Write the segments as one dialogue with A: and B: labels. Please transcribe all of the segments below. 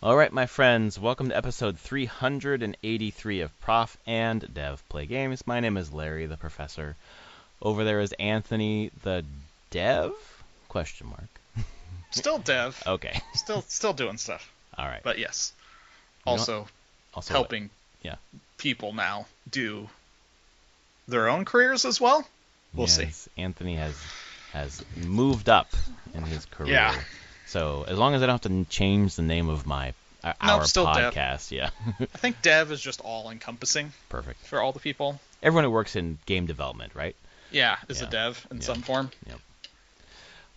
A: All right, my friends, welcome to episode 383 of Prof and Dev Play Games. My name is Larry, the professor. Over there is Anthony, the Dev? Question mark.
B: Still Dev.
A: Okay.
B: Still doing stuff.
A: All right.
B: But yes,
A: You know
B: also
A: what?
B: helping
A: Yeah.
B: people now do their own careers as well. We'll see.
A: Yes, Anthony has moved up in his career.
B: Yeah.
A: So as long as I don't have to change the name of our
B: still Dev.
A: podcast, yeah.
B: I think Dev is just all encompassing
A: Perfect.
B: for all the people.
A: Everyone who works in game development, right?
B: Yeah, is
A: Yeah.
B: a Dev in
A: Yeah.
B: some form.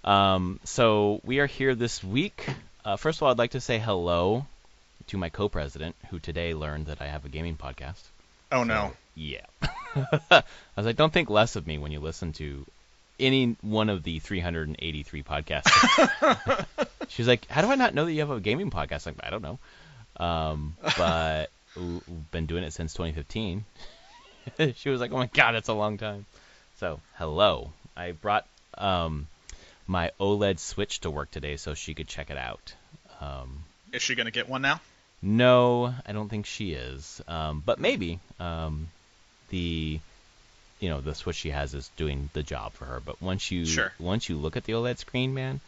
A: Yep. So we are here this week. First of all, I'd like to say hello to my co-president, who today learned that I have a gaming podcast.
B: Oh no.
A: Yeah. I was like, don't think less of me when you listen to any one of the 383 podcasts. She was like, how do I not know that you have a gaming podcast? I'm like, I don't know. But we've been doing it since 2015. She was like, oh my God, that's a long time. So, hello. I brought my OLED Switch to work today so she could check it out.
B: Is she gonna get one now?
A: No, I don't think she is. But maybe. The Switch she has is doing the job for her. But once you look at the OLED screen, man,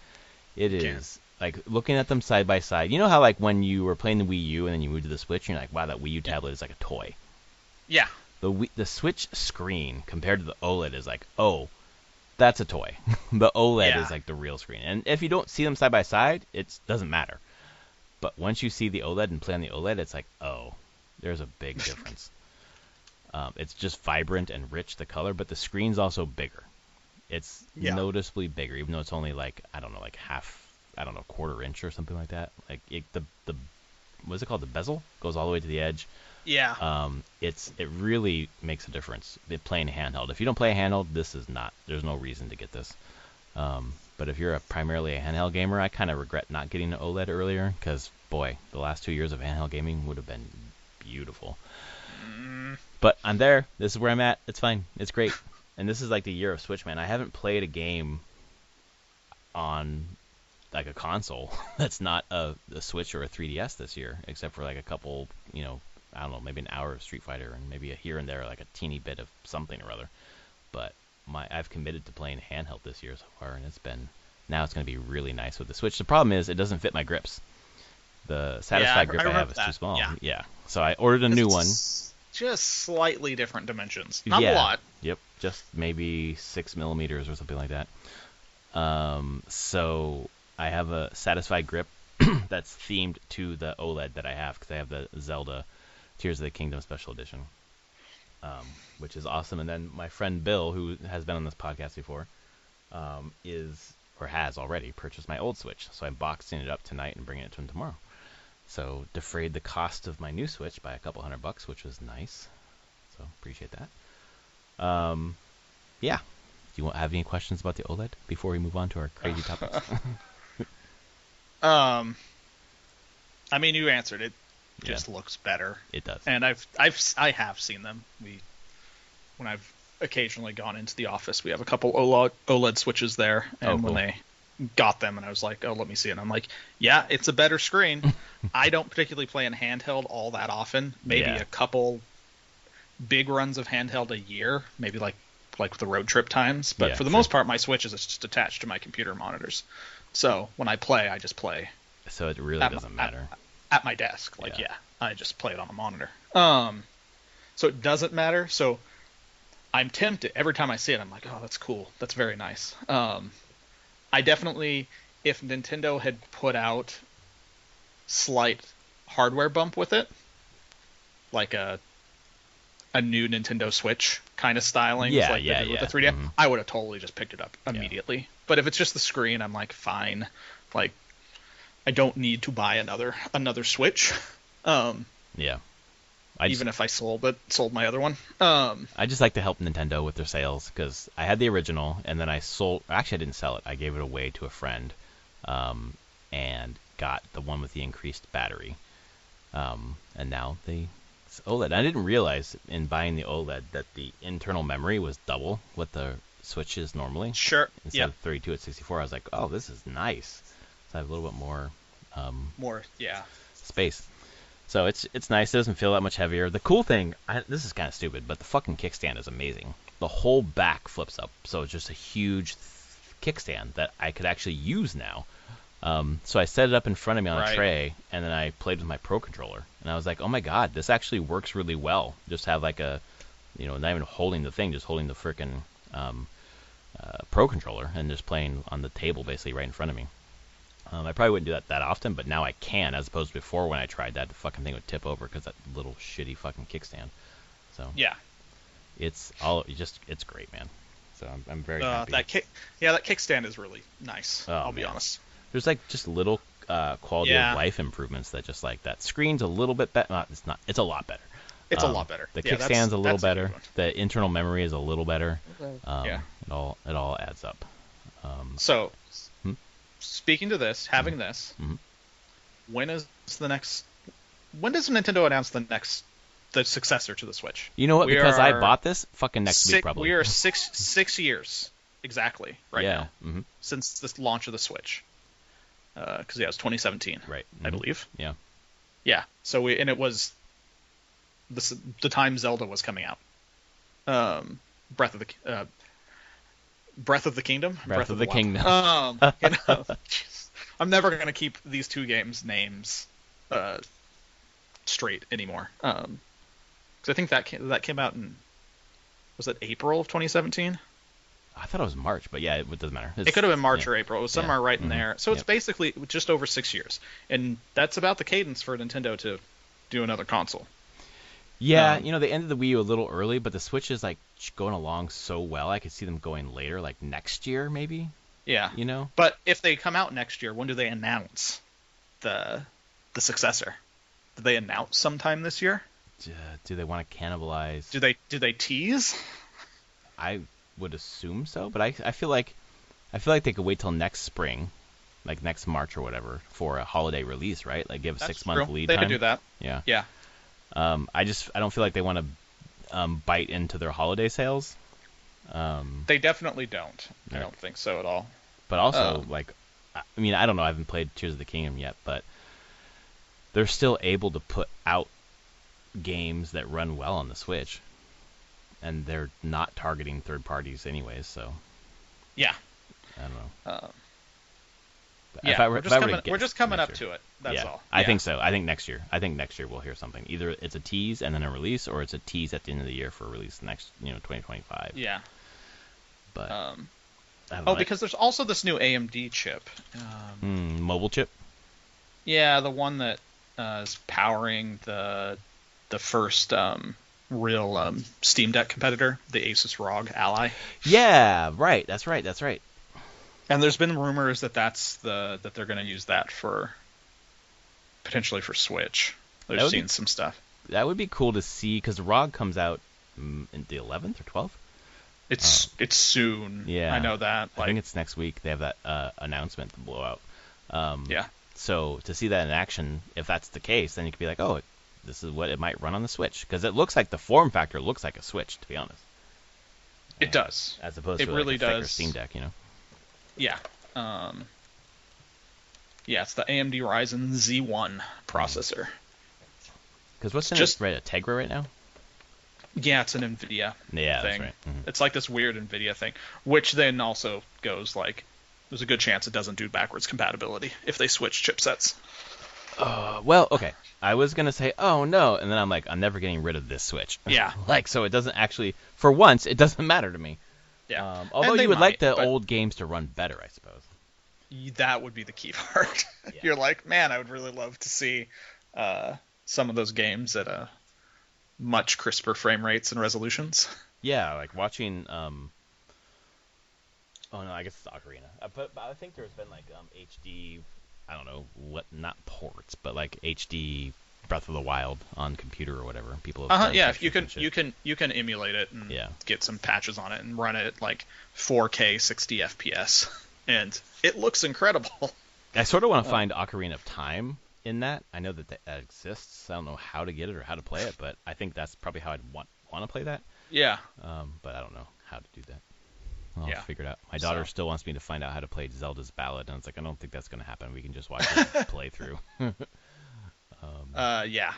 A: it is like looking at them side by side. You know how like when you were playing the Wii U and then you moved to the Switch, and you're like, wow, that Wii U tablet is like a toy.
B: Yeah.
A: The Switch screen compared to the OLED is like, oh, that's a toy. The OLED is like the real screen. And if you don't see them side by side, it doesn't matter. But once you see the OLED and play on the OLED, it's like, oh, there's a big difference. It's just vibrant and rich, the color, but the screen's also bigger. It's noticeably bigger, even though it's only like, quarter inch or something like that. Like the what's it called? The bezel goes all the way to the edge.
B: Yeah.
A: It really makes a difference playing handheld. If you don't play a handheld, there's no reason to get this. But if you're primarily a handheld gamer, I kind of regret not getting an OLED earlier because, boy, the last 2 years of handheld gaming would have been beautiful. But I'm there. This is where I'm at. It's fine. It's great. And this is like the year of Switch, man. I haven't played a game on like a console that's not a Switch or a 3DS this year, except for like a couple, I don't know, maybe an hour of Street Fighter and maybe a here and there, like a teeny bit of something or other. But I've committed to playing handheld this year so far, and it's going to be really nice with the Switch. The problem is it doesn't fit my grips. The Satisfy grip I have is too small. Yeah. So I ordered a new one.
B: Just slightly different dimensions. Not a lot.
A: Yep. Just maybe 6 millimeters or something like that. So I have a Satisfy grip that's themed to the OLED that I have because I have the Zelda Tears of the Kingdom Special Edition, which is awesome. And then my friend Bill, who has been on this podcast before, has already purchased my old Switch. So I'm boxing it up tonight and bringing it to him tomorrow. So defrayed the cost of my new Switch by a couple $100, which was nice. So appreciate that. Yeah. Do you have any questions about the OLED before we move on to our crazy topics?
B: I mean, you answered it. Just looks better.
A: It does.
B: And I have seen them. When I've occasionally gone into the office, we have a couple OLED switches there, and when they got them, and I was like, oh, let me see it. And I'm like, yeah, it's a better screen. I don't particularly play in handheld all that often. Maybe a couple big runs of handheld a year, maybe like the road trip times. But for the most part, my Switch is just attached to my computer monitors. So when I play, I just play.
A: So it really doesn't matter.
B: At my desk. I just play it on a monitor. So it doesn't matter. So I'm tempted. Every time I see it, I'm like, oh, that's cool. That's very nice. I definitely, if Nintendo had put out slight hardware bump with it, like a new Nintendo Switch kind of styling, with the 3DS, I would have totally just picked it up immediately. Yeah. But if it's just the screen, I'm like, fine. Like, I don't need to buy another Switch. Even if I sold my other one.
A: I just like to help Nintendo with their sales because I had the original and then I sold. Actually, I didn't sell it. I gave it away to a friend, and got the one with the increased battery. And now it's OLED. I didn't realize in buying the OLED that the internal memory was double what the Switch is normally.
B: Sure.
A: Instead of 32 at 64, I was like, oh, this is nice. So I have a little bit more. space. So it's nice. It doesn't feel that much heavier. The cool thing, this is kind of stupid, but the fucking kickstand is amazing. The whole back flips up, so it's just a huge kickstand that I could actually use now. So I set it up in front of me on a tray, and then I played with my Pro controller, and I was like, oh my god, this actually works really well. Just have like a, not even holding the thing, just holding the frickin' Pro controller and just playing on the table basically right in front of me. I probably wouldn't do that often, but now I can, as opposed to before when I tried that, the fucking thing would tip over because that little shitty fucking kickstand. So
B: yeah,
A: it's great, man. So I'm very happy.
B: That kickstand is really nice. I'll be honest.
A: There's like just little quality of life improvements that just like that screen's a little bit better. It's not. It's a lot better.
B: It's a lot better.
A: The kickstand's a little better. The internal memory is a little better. It all adds up.
B: Speaking to this, having this, when does Nintendo announce the successor to the Switch?
A: You know what? Because I bought this, fucking next week probably.
B: We are six years exactly now since the launch of the Switch. Because it was 2017,
A: right?
B: I believe.
A: Yeah.
B: Yeah. So it was the time Zelda was coming out. Breath of the Kingdom.
A: Breath of the Kingdom.
B: I'm never gonna keep these two games' names straight anymore. Because I think that came out in, was it April of 2017?
A: I thought it was March, but yeah, it doesn't matter.
B: It could have been March or April. It was somewhere right in there. So it's basically just over 6 years, and that's about the cadence for Nintendo to do another console.
A: Yeah, they ended the Wii U a little early, but the Switch is like going along so well. I could see them going later, like next year maybe.
B: Yeah. But if they come out next year, when do they announce the successor? Do they announce sometime this year?
A: Do they want to cannibalize?
B: Do they tease?
A: I would assume so, but I feel like they could wait till next spring, like next March or whatever, for a holiday release, right? Like give a 6-month lead time.
B: They could do that.
A: Yeah.
B: Yeah.
A: I don't feel like they want to bite into their holiday sales.
B: They definitely don't. Right. I don't think so at all.
A: But also, I don't know. I haven't played Tears of the Kingdom yet, but they're still able to put out games that run well on the Switch, and they're not targeting third parties anyways. So
B: yeah,
A: I don't know.
B: We're just coming up to it. That's all.
A: I think so. I think next year we'll hear something. Either it's a tease and then a release, or it's a tease at the end of the year for a release next, 2025.
B: Yeah.
A: But I don't
B: know. Because there's also this new AMD chip.
A: Mobile chip.
B: Yeah, the one that is powering the first real Steam Deck competitor, the Asus ROG Ally.
A: Yeah, right. That's right.
B: And there's been rumors that that they're going to use that potentially for Switch. I've seen some stuff.
A: That would be cool to see, because the ROG comes out in the 11th or 12th.
B: It's soon.
A: Yeah,
B: I know that.
A: I think it's next week. They have that announcement to blow out.
B: Yeah.
A: So to see that in action, if that's the case, then you could be like, oh, this is what it might run on the Switch, because it looks like the form factor looks like a Switch, to be honest.
B: It does.
A: As opposed to
B: really
A: like a thicker Steam Deck,
B: Yeah. It's the AMD Ryzen Z1 processor.
A: Because what's in it? Right, a Tegra right now?
B: Yeah, it's an NVIDIA thing.
A: That's right. Mm-hmm.
B: It's like this weird NVIDIA thing, which then also goes like, there's a good chance it doesn't do backwards compatibility if they switch chipsets.
A: Well, okay. I was going to say, oh no, and then I'm like, I'm never getting rid of this Switch.
B: Yeah.
A: So it doesn't actually, for once, it doesn't matter to me.
B: Yeah.
A: Although you would like the old games to run better, I suppose.
B: That would be the key part. Yeah. You're like, man, I would really love to see some of those games at a much crisper frame rates and resolutions.
A: Yeah, like watching. Oh no, I guess it's Ocarina. But I think there's been like HD. I don't know what, not ports, but like HD Breath of the Wild on computer or whatever. People have
B: yeah, you can emulate it and get some patches on it and run it at like 4K 60 FPS, and it looks incredible.
A: I sort of want to find Ocarina of Time in that. I know that exists. I don't know how to get it or how to play it, but I think that's probably how I'd want to play that.
B: Yeah.
A: But I don't know how to do that. I'll figure it out. My daughter still wants me to find out how to play Zelda's Ballad, and it's like, I don't think that's going to happen. We can just watch it play through.
B: Yeah.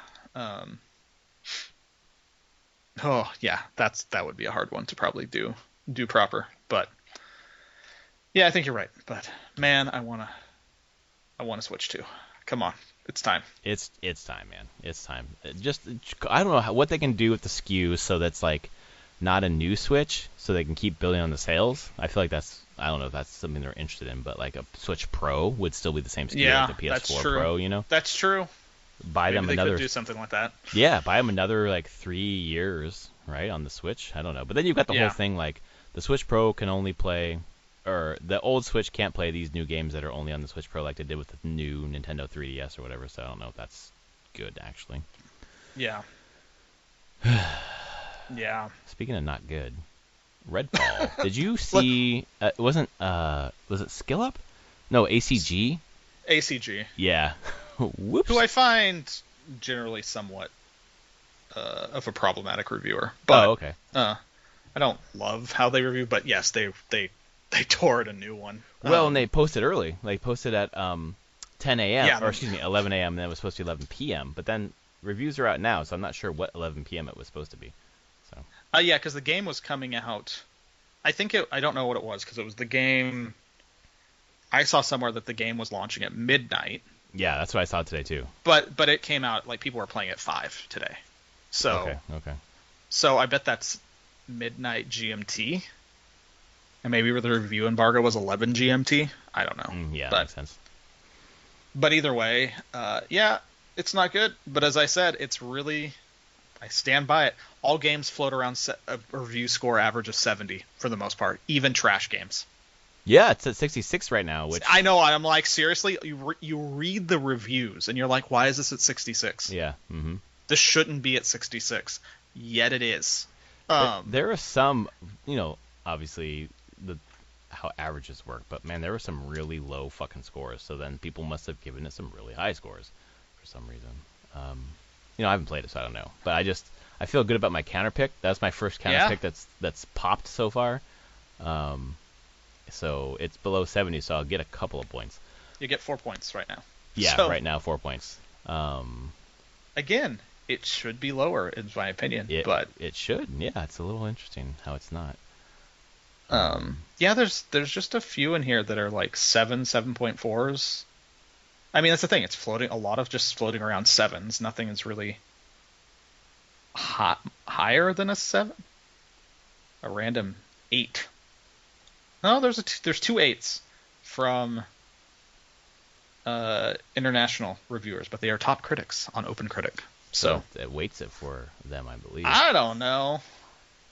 B: Oh yeah, that would be a hard one to probably do proper. But yeah, I think you're right. But man, I wanna Switch too. Come on, it's time.
A: It's time, man. It's time. Just I don't know what they can do with the SKU so that's like not a new Switch, so they can keep building on the sales. I feel like I don't know if that's something they're interested in, but like a Switch Pro would still be the same SKU
B: Yeah,
A: like the
B: that's
A: PS4
B: true.
A: Pro, you know?
B: That's true.
A: Buy
B: Maybe
A: them
B: they
A: another
B: could do something like that.
A: Yeah, buy them another like 3 years, right, on the Switch. I don't know. But then you've got the whole
B: Yeah.
A: thing like the Switch Pro can only play or the old Switch can't play these new games that are only on the Switch Pro like they did with the new Nintendo 3DS or whatever, so I don't know if that's good actually.
B: Yeah. Yeah.
A: Speaking of not good, Redfall. Did you see? Was it Skill Up? No, ACG.
B: ACG.
A: Yeah. Whoops.
B: Who I find generally somewhat of a problematic reviewer. But,
A: okay.
B: I don't love how they review, but yes, they tore it a new one.
A: Well, and they posted early. They posted at 10 a.m.
B: Yeah,
A: or excuse me, 11 a.m. and then it was supposed to be 11 p.m. But then reviews are out now, so I'm not sure what 11 p.m. it was supposed to be. So.
B: Yeah, because the game was coming out. I don't know what it was because it was the game. I saw somewhere that the game was launching at midnight.
A: Yeah, that's what I saw today too.
B: But it came out like people were playing at 5 today. So
A: okay.
B: So I bet that's midnight GMT. And maybe the review embargo was 11 GMT. I don't know.
A: Yeah, that makes sense.
B: But either way, yeah, it's not good. But as I said, it's really, I stand by it. All games float around a review score average of 70 for the most part, even trash games.
A: Yeah, it's at 66 right now. Which
B: I know. I'm like, seriously, you read the reviews and you're like, why is this at 66?
A: Yeah. Mm-hmm.
B: This shouldn't be at 66, yet it is.
A: There are some, obviously how averages work, but man, there were some really low fucking scores. So then people must have given it some really high scores for some reason. I haven't played it, so I don't know. But I feel good about my counter pick. That's my first counter pick that's popped so far. So it's below 70, so I'll get a couple of points.
B: You get 4 points right now.
A: Yeah,
B: so,
A: right now 4 points.
B: Again, it should be lower, in my opinion. But
A: it should. Yeah, it's a little interesting how it's not.
B: Yeah, there's just a few in here that are like 7.4s. I mean, that's the thing. It's floating. A lot of just floating around 7s. Nothing is really higher than a 7. A random 8. No, there's 2 8s from international reviewers, but they are top critics on OpenCritic. So
A: it weights it for them, I believe.
B: I don't know.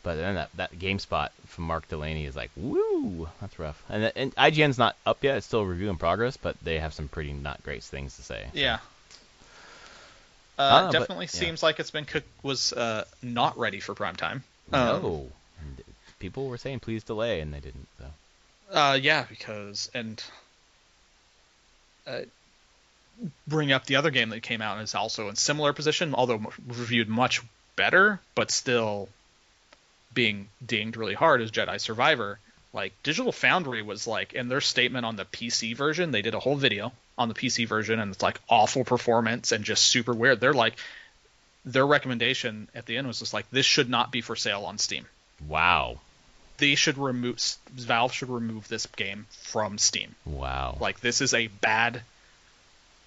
A: But then that GameSpot from Mark Delaney is like, woo, that's rough. And IGN's not up yet; it's still a review in progress, but they have some pretty not great things to say. So.
B: Yeah. Definitely seems like it's been was not ready for prime time.
A: No, people were saying please delay, and they didn't. So.
B: Yeah, because bring up the other game that came out and is also in similar position, although reviewed much better, but still being dinged really hard, is Jedi Survivor. Like, Digital Foundry was like, in their statement on the PC version, they did a whole video on the PC version, and it's like awful performance and just super weird. They're like, their recommendation at the end was just like, this should not be for sale on Steam.
A: Wow.
B: Valve should remove this game from Steam.
A: Wow.
B: Like, this is a bad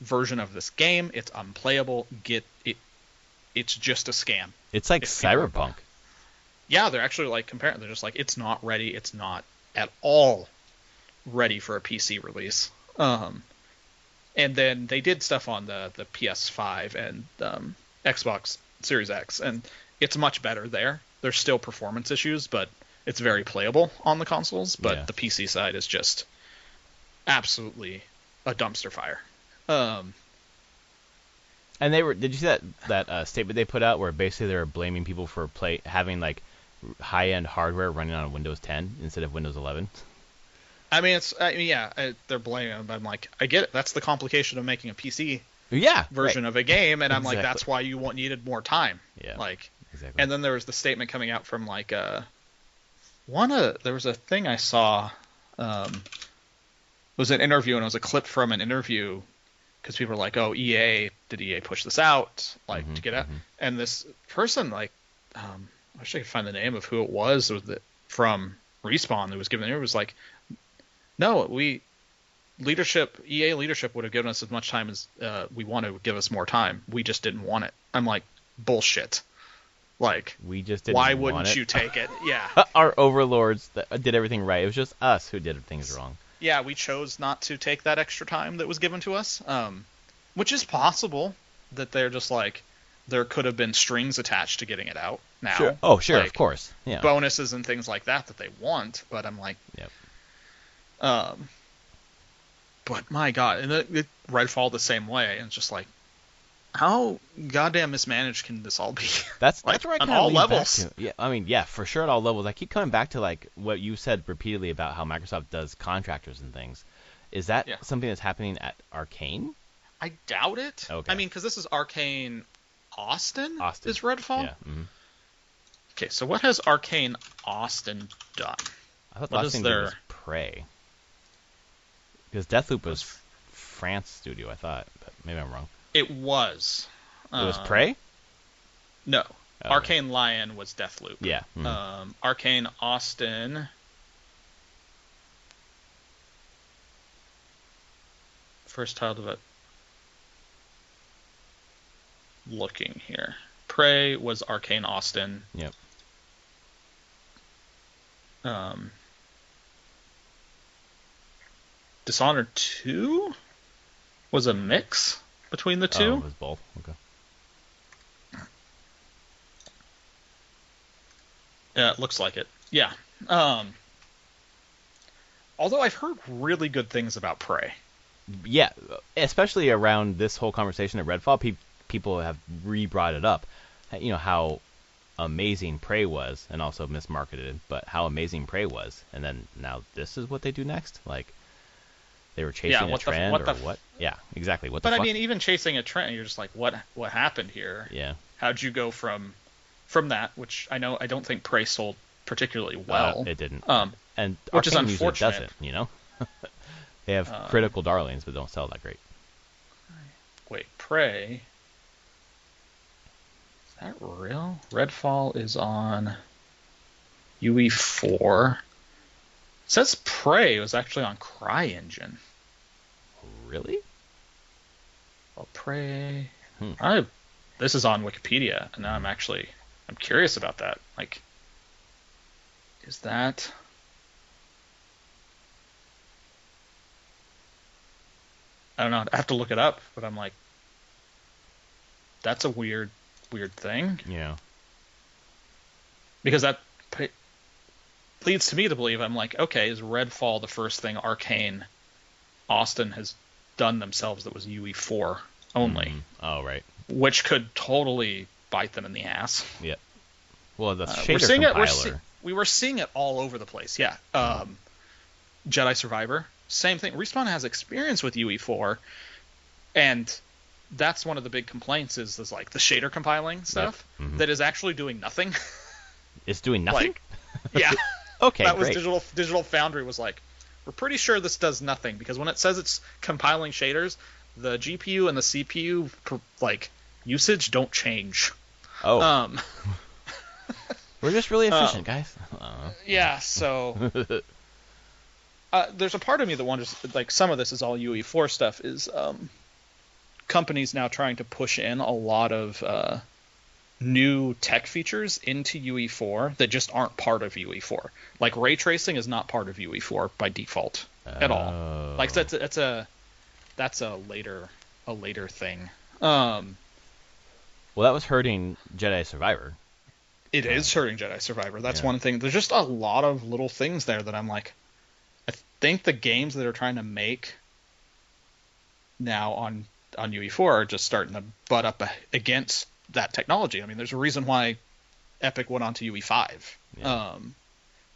B: version of this game. It's unplayable. It's just a scam.
A: It's like Cyberpunk.
B: Yeah, they're actually like comparing. They're just like, it's not ready. It's not at all ready for a PC release. And then they did stuff on the PS5 and Xbox Series X, and it's much better there. There's still performance issues, but it's very playable on the consoles. But the PC side is just absolutely a dumpster fire.
A: And did you see that statement they put out where basically they were blaming people for having like high-end hardware running on Windows 10 instead of Windows 11?
B: I mean, they're blaming them, but I'm like, I get it. That's the complication of making a PC version of a game, and I'm like, that's why you needed more time.
A: Yeah,
B: like,
A: exactly.
B: And then there was the statement coming out from like there was a thing I saw, it was an interview, and it was a clip from an interview because people are like, oh, did EA push this out like to get out? And this person like, I wish I could find the name of who it was from Respawn that was given it was like, no, EA leadership would have given us as much time as we wanted, would give us more time. We just didn't want it. I'm like, bullshit. Like,
A: we just didn't
B: why
A: want
B: wouldn't
A: it.
B: you take it? Yeah.
A: Our overlords that did everything right. It was just us who did things wrong.
B: Yeah, we chose not to take that extra time that was given to us, which is possible that they're just like, there could have been strings attached to getting it out now.
A: Sure. Oh, sure,
B: like,
A: of course. Yeah.
B: Bonuses and things like that they want, but I'm like,
A: yep.
B: But my God, and Redfall the same way, and it's just like, how goddamn mismanaged can this all be?
A: That's
B: like,
A: where I
B: on
A: kind of
B: all
A: lean
B: levels.
A: back to. Yeah, I mean, yeah, for sure at all levels. I keep coming back to like what you said repeatedly about how Microsoft does contractors and things. Is that something that's happening at Arcane?
B: I doubt it.
A: Okay.
B: I mean, because this is Arcane Austin.
A: Austin
B: is Redfall.
A: Yeah. Mm-hmm.
B: Okay, so what has Arcane Austin done?
A: I thought the last thing they did was Prey. Because Deathloop was France studio, I thought, but maybe I'm wrong.
B: It was.
A: It was Prey?
B: No. Oh, Arcane Lion was Deathloop.
A: Yeah. Mm-hmm.
B: Arcane Austin. First title of it. Looking here. Prey was Arcane Austin.
A: Yep.
B: Dishonored 2 was a mix between the two.
A: Oh, it was both. Okay.
B: Yeah, it looks like it. Yeah. Although I've heard really good things about Prey.
A: Yeah, especially around this whole conversation at Redfall, people have re-brought it up. You know, how amazing Prey was, and also mismarketed, but how amazing Prey was. And then now this is what they do next? Like, they were chasing a trend or what? Yeah, exactly. What the fuck?
B: But I mean, even chasing a trend, you're just like, what happened here?
A: Yeah.
B: How'd you go from that, which I don't think Prey sold particularly well.
A: It didn't.
B: And
A: which
B: is unfortunate.
A: Doesn't, you know? They have critical darlings, but don't sell that great.
B: Wait, Prey. Is that real? Redfall is on UE4. It says Prey was actually on CryEngine.
A: Really?
B: Well, Prey. This is on Wikipedia, and now I'm curious about that. Like, is that? I don't know. I have to look it up, but I'm like, that's a weird thing.
A: Yeah.
B: Because that leads to me to believe, I'm like, okay, is Redfall the first thing Arcane Austin has done themselves that was UE4 only?
A: Oh, right.
B: Which could totally bite them in the ass.
A: Yep. Well, the shader compiler.
B: We were seeing it all over the place. Yeah. Jedi Survivor. Same thing. Respawn has experience with UE4, and that's one of the big complaints is like the shader compiling stuff that is actually doing nothing.
A: It's doing nothing?
B: Yeah.
A: Okay,
B: that was
A: great.
B: Digital Foundry was like, we're pretty sure this does nothing, because when it says it's compiling shaders, the GPU and the CPU usage don't change.
A: Oh. We're just really efficient, guys.
B: Yeah, so there's a part of me that wonders, like, some of this is all UE4 stuff, is companies now trying to push in a lot of new tech features into UE4 that just aren't part of UE4. Like, ray tracing is not part of UE4 by default at all. Like, that's a later thing.
A: Well, that was hurting Jedi Survivor.
B: It is hurting Jedi Survivor. That's one thing. There's just a lot of little things there that I'm like, I think the games that are trying to make now on UE4 are just starting to butt up against that technology. I mean, there's a reason why Epic went on to UE5. Yeah.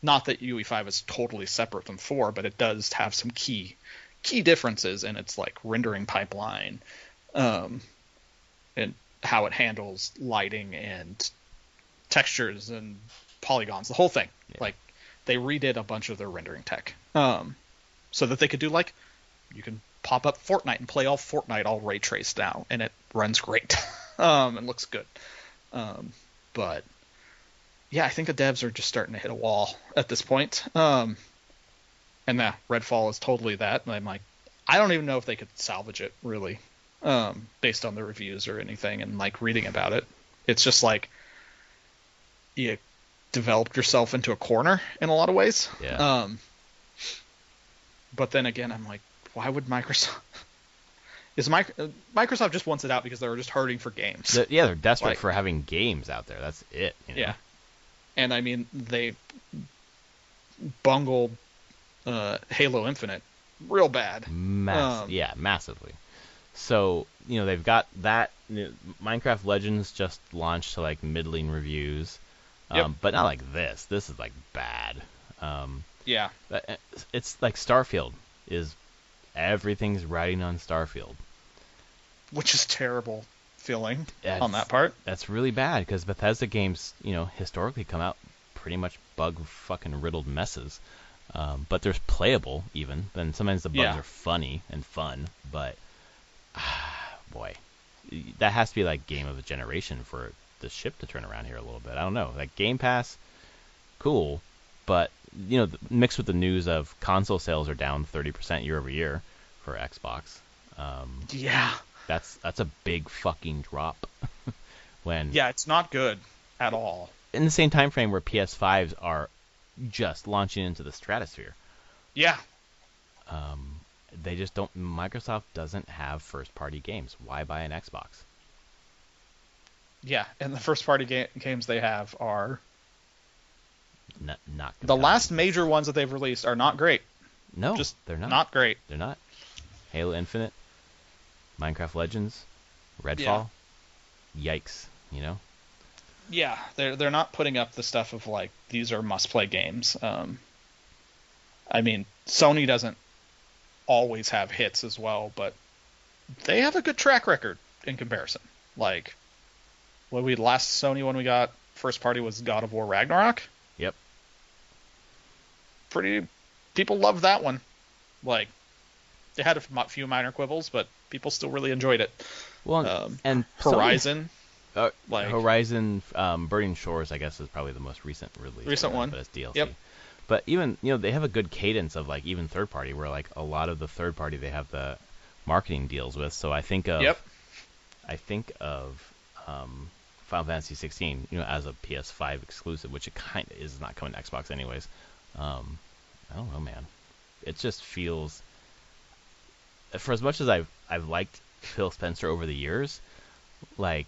B: Not that UE5 is totally separate from 4, but it does have some key differences in its like rendering pipeline, and how it handles lighting and textures and polygons, the whole thing. Yeah. Like, they redid a bunch of their rendering tech, so that they could do, like, you can pop up Fortnite and play all Fortnite all ray traced now, and it runs great, and looks good. But yeah, I think the devs are just starting to hit a wall at this point. And Redfall is totally that. And I'm like, I don't even know if they could salvage it really, based on the reviews or anything, and like reading about it. It's just like you developed yourself into a corner in a lot of ways.
A: Yeah.
B: But then again, I'm like, why would Microsoft? Microsoft just wants it out because they're just hurting for games.
A: They're desperate for having games out there. That's it. You know?
B: Yeah. And I mean, they bungled Halo Infinite real bad.
A: Massively. So, they've got that. Minecraft Legends just launched to like middling reviews. But not like this. This is like bad.
B: Yeah.
A: It's like Starfield is everything's riding on Starfield.
B: Which is terrible feeling on that part.
A: That's really bad because Bethesda games, historically come out pretty much bug fucking riddled messes. But they're playable even. And sometimes the bugs are funny and fun. But, boy, that has to be like game of a generation for the ship to turn around here a little bit. I don't know. Like Game Pass, cool. But, mixed with the news of console sales are down 30% year over year for Xbox. That's a big fucking drop.
B: It's not good at all.
A: In the same time frame where PS5s are just launching into the stratosphere.
B: Yeah.
A: They just don't. Microsoft doesn't have first-party games. Why buy an Xbox?
B: Yeah, and the first-party games they have are
A: not
B: the last major ones that they've released are not great.
A: No,
B: just
A: they're not.
B: Not great.
A: They're not. Halo Infinite, Minecraft Legends, Redfall. Yeah. Yikes,
B: Yeah, they're not putting up the stuff of like these are must-play games. I mean, Sony doesn't always have hits as well, but they have a good track record in comparison. Like when we got first party was God of War Ragnarok.
A: Yep.
B: People loved that one. Like they had a few minor quibbles, but people still really enjoyed it.
A: Well, and
B: Horizon.
A: Horizon Burning Shores, I guess, is probably the most recent release.
B: Recent one.
A: But it's DLC.
B: Yep.
A: But even, they have a good cadence of like even third party, where like a lot of the third party they have the marketing deals with. So I think of Final Fantasy 16, as a PS5 exclusive, which it kind of is not coming to Xbox anyways. I don't know, man. It just feels, for as much as I've liked Phil Spencer over the years, like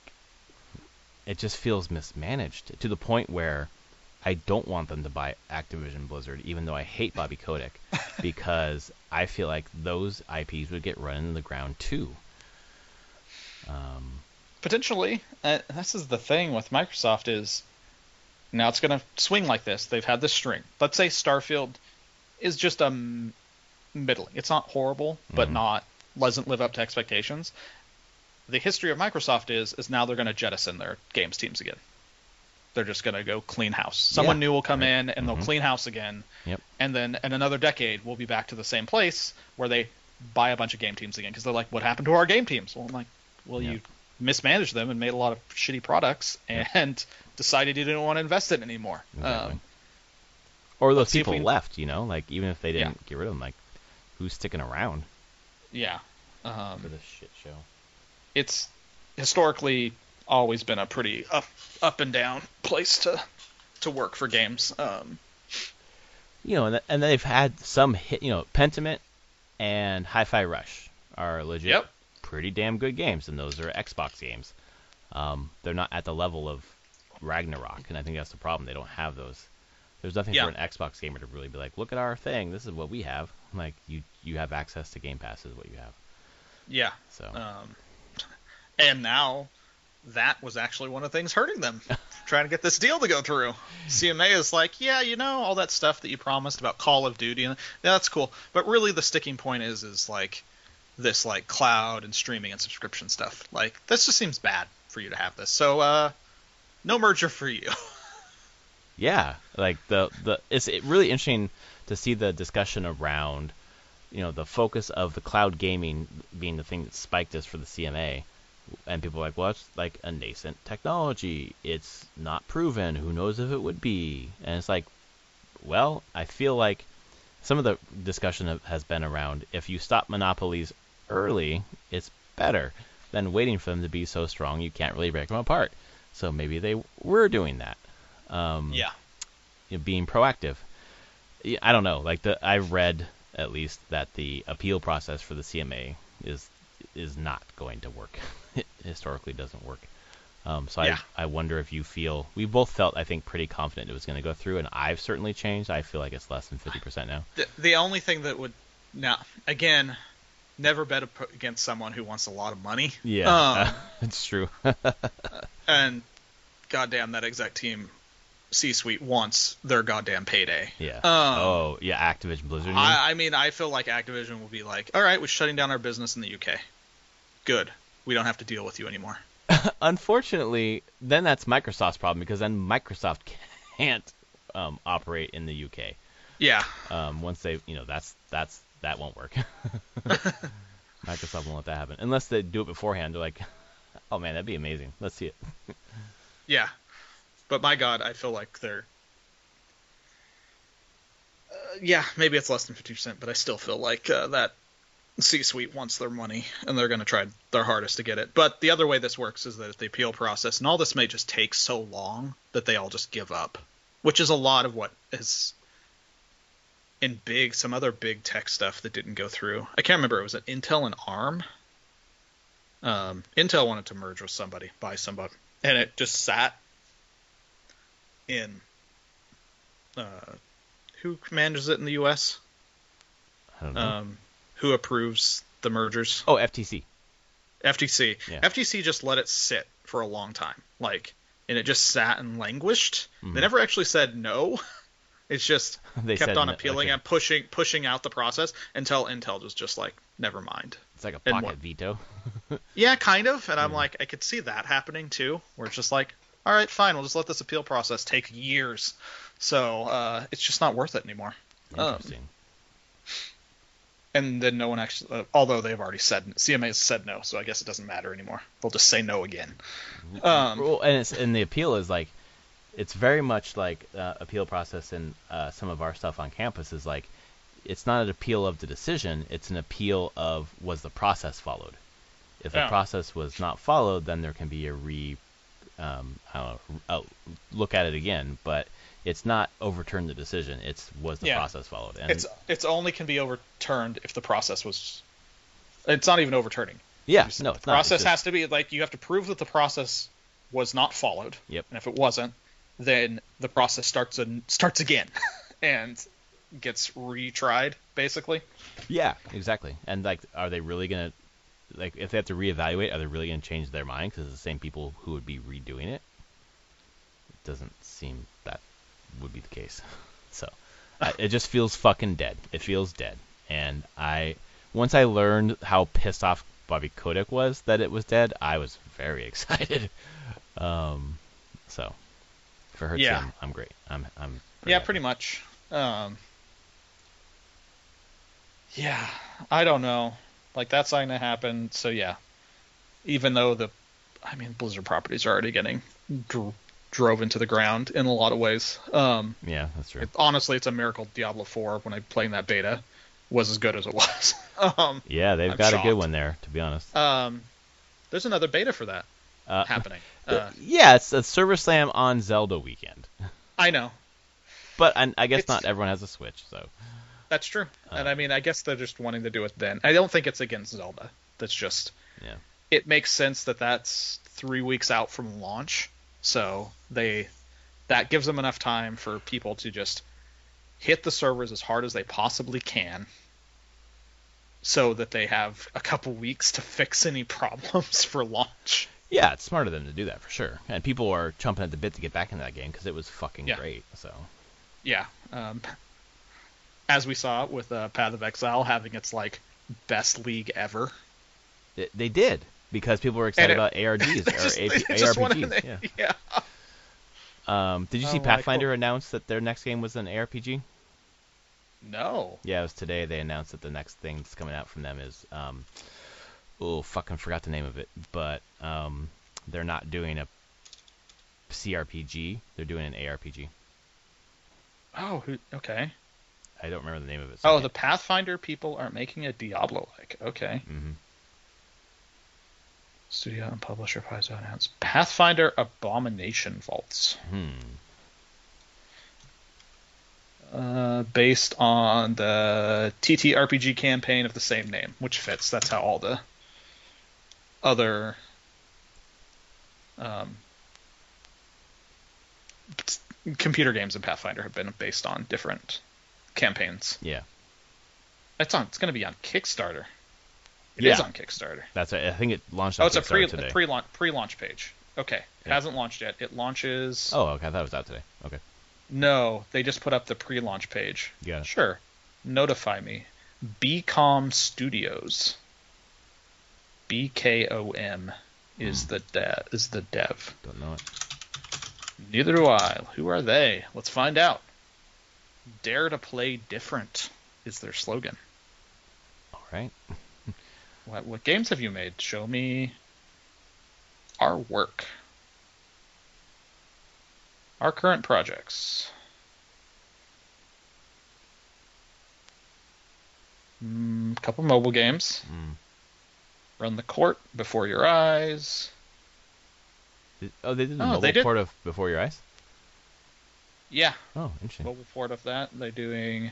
A: it just feels mismanaged to the point where I don't want them to buy Activision Blizzard, even though I hate Bobby Kotick, because I feel like those IPs would get run into the ground too.
B: Potentially. This is the thing with Microsoft is now it's going to swing like this. They've had this string. Let's say Starfield is just a middling. It's not horrible, but doesn't live up to expectations. The history of Microsoft is now they're going to jettison their games teams again. They're just going to go clean house. Someone new will come in and they'll clean house again.
A: Yep.
B: And then in another decade, we'll be back to the same place where they buy a bunch of game teams again because they're like, what happened to our game teams? Well, I'm like, you mismanaged them and made a lot of shitty products and decided you didn't want to invest in it anymore.
A: Exactly. Or those people left, like even if they didn't get rid of them, like who's sticking around?
B: Yeah.
A: For this shit show.
B: It's historically always been a pretty up and down place to work for games.
A: And they've had some hit. Pentiment and Hi-Fi Rush are legit pretty damn good games, and those are Xbox games. They're not at the level of Ragnarok, and I think that's the problem. They don't have those. There's nothing for an Xbox gamer to really be like, look at our thing. This is what we have. Like you have access to Game Pass is what you have.
B: Yeah.
A: So.
B: And now that was actually one of the things hurting them, trying to get this deal to go through. CMA is like, all that stuff that you promised about Call of Duty, and that's cool. But really the sticking point is like this like cloud and streaming and subscription stuff. Like this just seems bad for you to have this. So no merger for you.
A: Yeah, like it's really interesting to see the discussion around the focus of the cloud gaming being the thing that spiked us for the CMA, and people are like, well, it's like a nascent technology. It's not proven. Who knows if it would be? And it's like, well, I feel like some of the discussion has been around if you stop monopolies early, it's better than waiting for them to be so strong you can't really break them apart. So maybe they were doing that. Being proactive. I don't know. Like I read at least that the appeal process for the CMA is not going to work. It historically doesn't work. I wonder if you feel, we both felt, I think, pretty confident it was going to go through, and I've certainly changed. I feel like it's less than 50% now.
B: The only thing that would, now again, never bet against someone who wants a lot of money.
A: Yeah, it's true.
B: And goddamn, that exec team C-suite wants their goddamn payday.
A: Yeah. Activision Blizzard.
B: I mean, I feel like Activision will be like, all right, we're shutting down our business in the UK. Good. We don't have to deal with you anymore.
A: Unfortunately, then that's Microsoft's problem, because then Microsoft can't operate in the UK.
B: Yeah.
A: Once they, that won't work. Microsoft won't let that happen unless they do it beforehand. They're like, oh man, that'd be amazing. Let's see it.
B: Yeah. But my God, I feel like they're. Maybe it's less than 50%, but I still feel like that C-suite wants their money, and they're going to try their hardest to get it. But the other way this works is that if the appeal process, and all this may just take so long that they all just give up, which is a lot of what is in some other big tech stuff that didn't go through. I can't remember. It was at Intel and ARM. Intel wanted to merge with somebody, buy somebody, and it just sat in who manages it in the U.S.?
A: I don't know.
B: Who approves the mergers?
A: Oh, FTC.
B: FTC.
A: Yeah.
B: FTC just let it sit for a long time, and it just sat and languished.
A: Mm-hmm.
B: They never actually said no. It's just
A: they
B: kept on
A: no,
B: appealing and pushing out the process until Intel was just like, never mind.
A: It's like a pocket veto.
B: Yeah, kind of. And I'm like, I could see that happening too, where it's just like, all right, fine, we'll just let this appeal process take years. So it's just not worth it anymore.
A: Interesting.
B: And then no one actually, although they've already said, CMA has said no, so I guess it doesn't matter anymore. They'll just say no again.
A: And the appeal is like, it's very much like appeal process in some of our stuff on campus is like, it's not an appeal of the decision, it's an appeal of was the process followed. If the process was not followed, then there can be a look at it again, but it's not overturn the decision. It's was the process followed. And
B: it's only can be overturned if the process was. It's not even overturning.
A: Yeah, no, it's not.
B: Process has to be like you have to prove that the process was not followed.
A: Yep.
B: And if it wasn't, then the process starts again, and gets retried basically.
A: Yeah, exactly. And like, are they really gonna? Like, if they have to reevaluate, are they really going to change their mind because it's the same people who would be redoing it? It doesn't seem that would be the case. So, it just feels fucking dead. It feels dead. And once I learned how pissed off Bobby Kotick was that it was dead, I was very excited. So, for her team, I'm great. I'm
B: pretty much. I don't know. Like, that's not going to happen. So, yeah. Even though Blizzard properties are already getting drove into the ground in a lot of ways.
A: Yeah, that's true.
B: Honestly, it's a miracle Diablo 4, when I played in that beta, was as good as it was.
A: Yeah, they've got shocked. A good one there, to be honest.
B: There's another beta for that happening.
A: Yeah, it's a Server Slam on Zelda weekend.
B: I know.
A: But I guess not everyone has a Switch, so...
B: That's true. And I guess they're just wanting to do it then. I don't think it's against Zelda. That's just...
A: Yeah.
B: It makes sense that that's 3 weeks out from launch. So that gives them enough time for people to just hit the servers as hard as they possibly can so that they have a couple weeks to fix any problems for launch.
A: Yeah, it's smart of them to do that for sure. And people are chomping at the bit to get back into that game because it was fucking great. So.
B: Yeah. As we saw with Path of Exile having its best league ever.
A: They did, because people were excited about ARGs ARPGs. Yeah. Did you see Pathfinder announce that their next game was an ARPG?
B: No.
A: Yeah, it was today. They announced that the next thing that's coming out from them is fucking forgot the name of it, but they're not doing a CRPG. They're doing an ARPG.
B: Oh, okay.
A: I don't remember the name of it.
B: So the Pathfinder people are making a Diablo-like. Okay.
A: Mm-hmm.
B: Studio and publisher prize announced Pathfinder Abomination Vaults. Based on the TTRPG campaign of the same name, which fits. That's how all the other computer games in Pathfinder have been based on different campaigns.
A: Yeah.
B: It's going to be on Kickstarter. It is on Kickstarter.
A: That's it. I think it launched on Kickstarter today.
B: It's a pre-launch page. Okay. It hasn't launched yet. It launches...
A: Oh, okay. I thought it was out today. Okay.
B: No, they just put up the pre-launch page.
A: Yeah.
B: Sure. Notify me. BCOM Studios. BKOM is the dev.
A: Don't know it.
B: Neither do I. Who are they? Let's find out. Dare to play different is their slogan.
A: All right.
B: What games have you made? Show me our work. Our current projects. Couple mobile games. Run the Court, Before Your Eyes.
A: They did a mobile port of Before Your Eyes?
B: Yeah.
A: Oh, interesting.
B: Mobile port of that. They're doing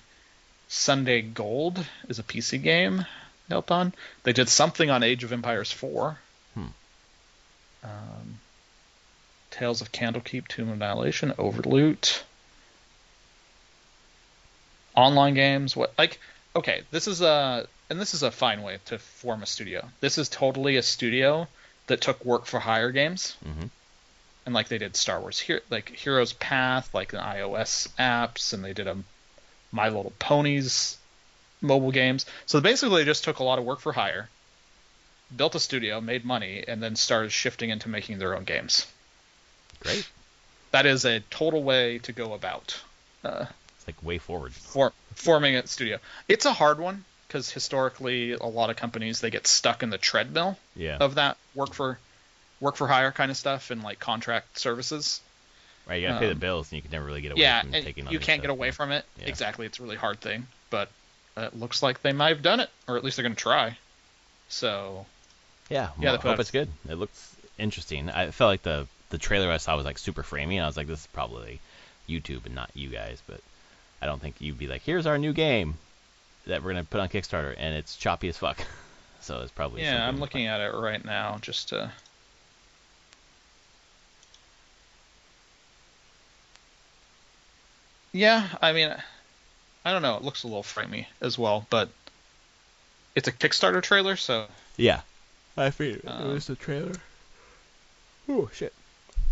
B: Sunday Gold is a PC game helped on. They did something on Age of Empires 4. Tales of Candlekeep, Tomb of Annihilation, Overloot. Online games. This is a fine way to form a studio. This is totally a studio that took work for hire games.
A: Mm-hmm.
B: And they did Star Wars Heroes Path, the iOS apps, and they did a My Little Ponies mobile games. So basically they just took a lot of work for hire, built a studio, made money, and then started shifting into making their own games.
A: Great.
B: That is a total way to go about
A: it's way forward.
B: Forming a studio. It's a hard one because historically a lot of companies, they get stuck in the treadmill of that work for hire kind of stuff and contract services.
A: Right, you gotta pay the bills and you can never really get away from taking on
B: you can't get away from it. Yeah. Exactly, it's a really hard thing. But it looks like they might have done it, or at least they're going to try. So
A: I hope it's good. It looks interesting. I felt like the trailer I saw was super framey, and I was like, this is probably YouTube and not you guys, but I don't think you'd be like, here's our new game that we're going to put on Kickstarter, and it's choppy as fuck. So it's probably
B: I'm looking at it right now just to... Yeah, I mean, I don't know. It looks a little framey as well, but it's a Kickstarter trailer, so...
A: Yeah. I figured it was a trailer. Oh, shit.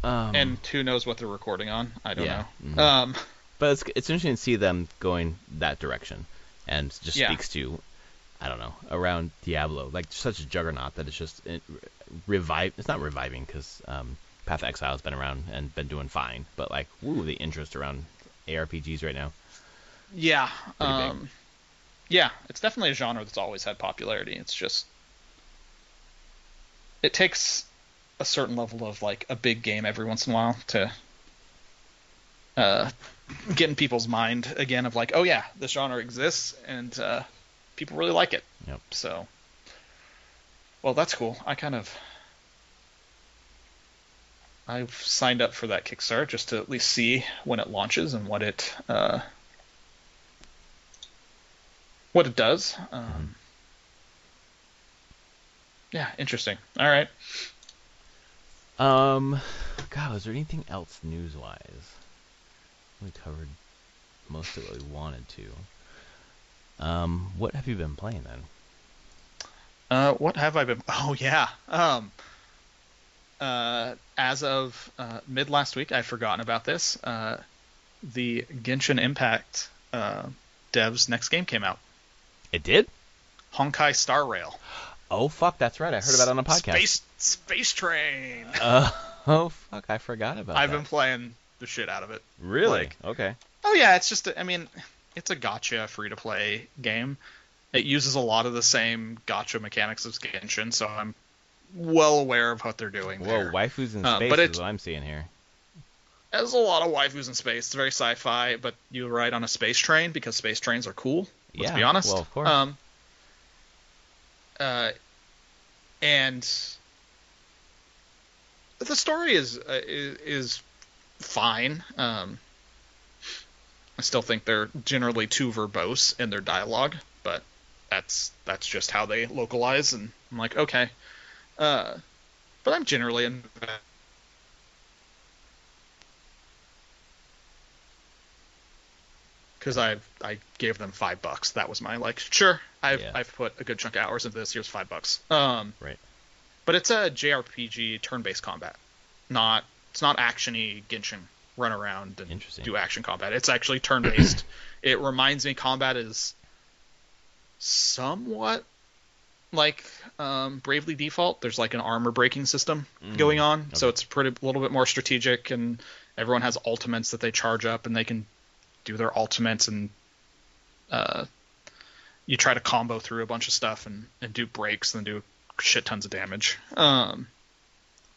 B: And who knows what they're recording on? I don't know.
A: Mm-hmm. But it's interesting to see them going that direction, and just speaks to, I don't know, around Diablo, such a juggernaut that it's just It's not reviving because Path of Exile has been around and been doing fine, but the interest around ARPGs right now.
B: Yeah. Yeah, it's definitely a genre that's always had popularity. It's just it takes a certain level of a big game every once in a while to get in people's mind again of oh yeah, this genre exists and people really like it.
A: Yep.
B: So, well, that's cool. I've signed up for that Kickstarter just to at least see when it launches and what it does. Yeah, interesting. All right.
A: God, was there anything else news-wise? We covered most of what we wanted to. What have you been playing then?
B: What have I been? Oh yeah. As of mid last week, I'd forgotten about this. The Genshin Impact devs' next game came out.
A: It did?
B: Honkai Star Rail.
A: Oh fuck, that's right. I heard about it on a podcast.
B: Space Train.
A: Oh fuck, I forgot about that.
B: I've been playing the shit out of it.
A: Really? Okay.
B: Oh yeah, it's just. I mean, it's a gacha free-to-play game. It uses a lot of the same gacha mechanics as Genshin, so I'm well aware of what they're doing there.
A: Whoa, waifus in space
B: but
A: is what I'm seeing here.
B: There's a lot of waifus in space. It's very sci-fi, but you ride on a space train because space trains are cool. Let's be honest.
A: Well, of course.
B: And the story is fine. I still think they're generally too verbose in their dialogue, but that's just how they localize, and I'm like, okay. But I'm generally in. Because I gave them $5. That was my sure. I've put a good chunk of hours into this. Here's $5.
A: Right.
B: But it's a JRPG turn-based combat. It's not actiony Genshin run around and do action combat. It's actually turn-based. It reminds me combat is somewhat like Bravely Default. There's an armor breaking system going on, okay. So it's a little bit more strategic, and everyone has ultimates that they charge up, and they can do their ultimates, and you try to combo through a bunch of stuff and do breaks and do shit tons of damage.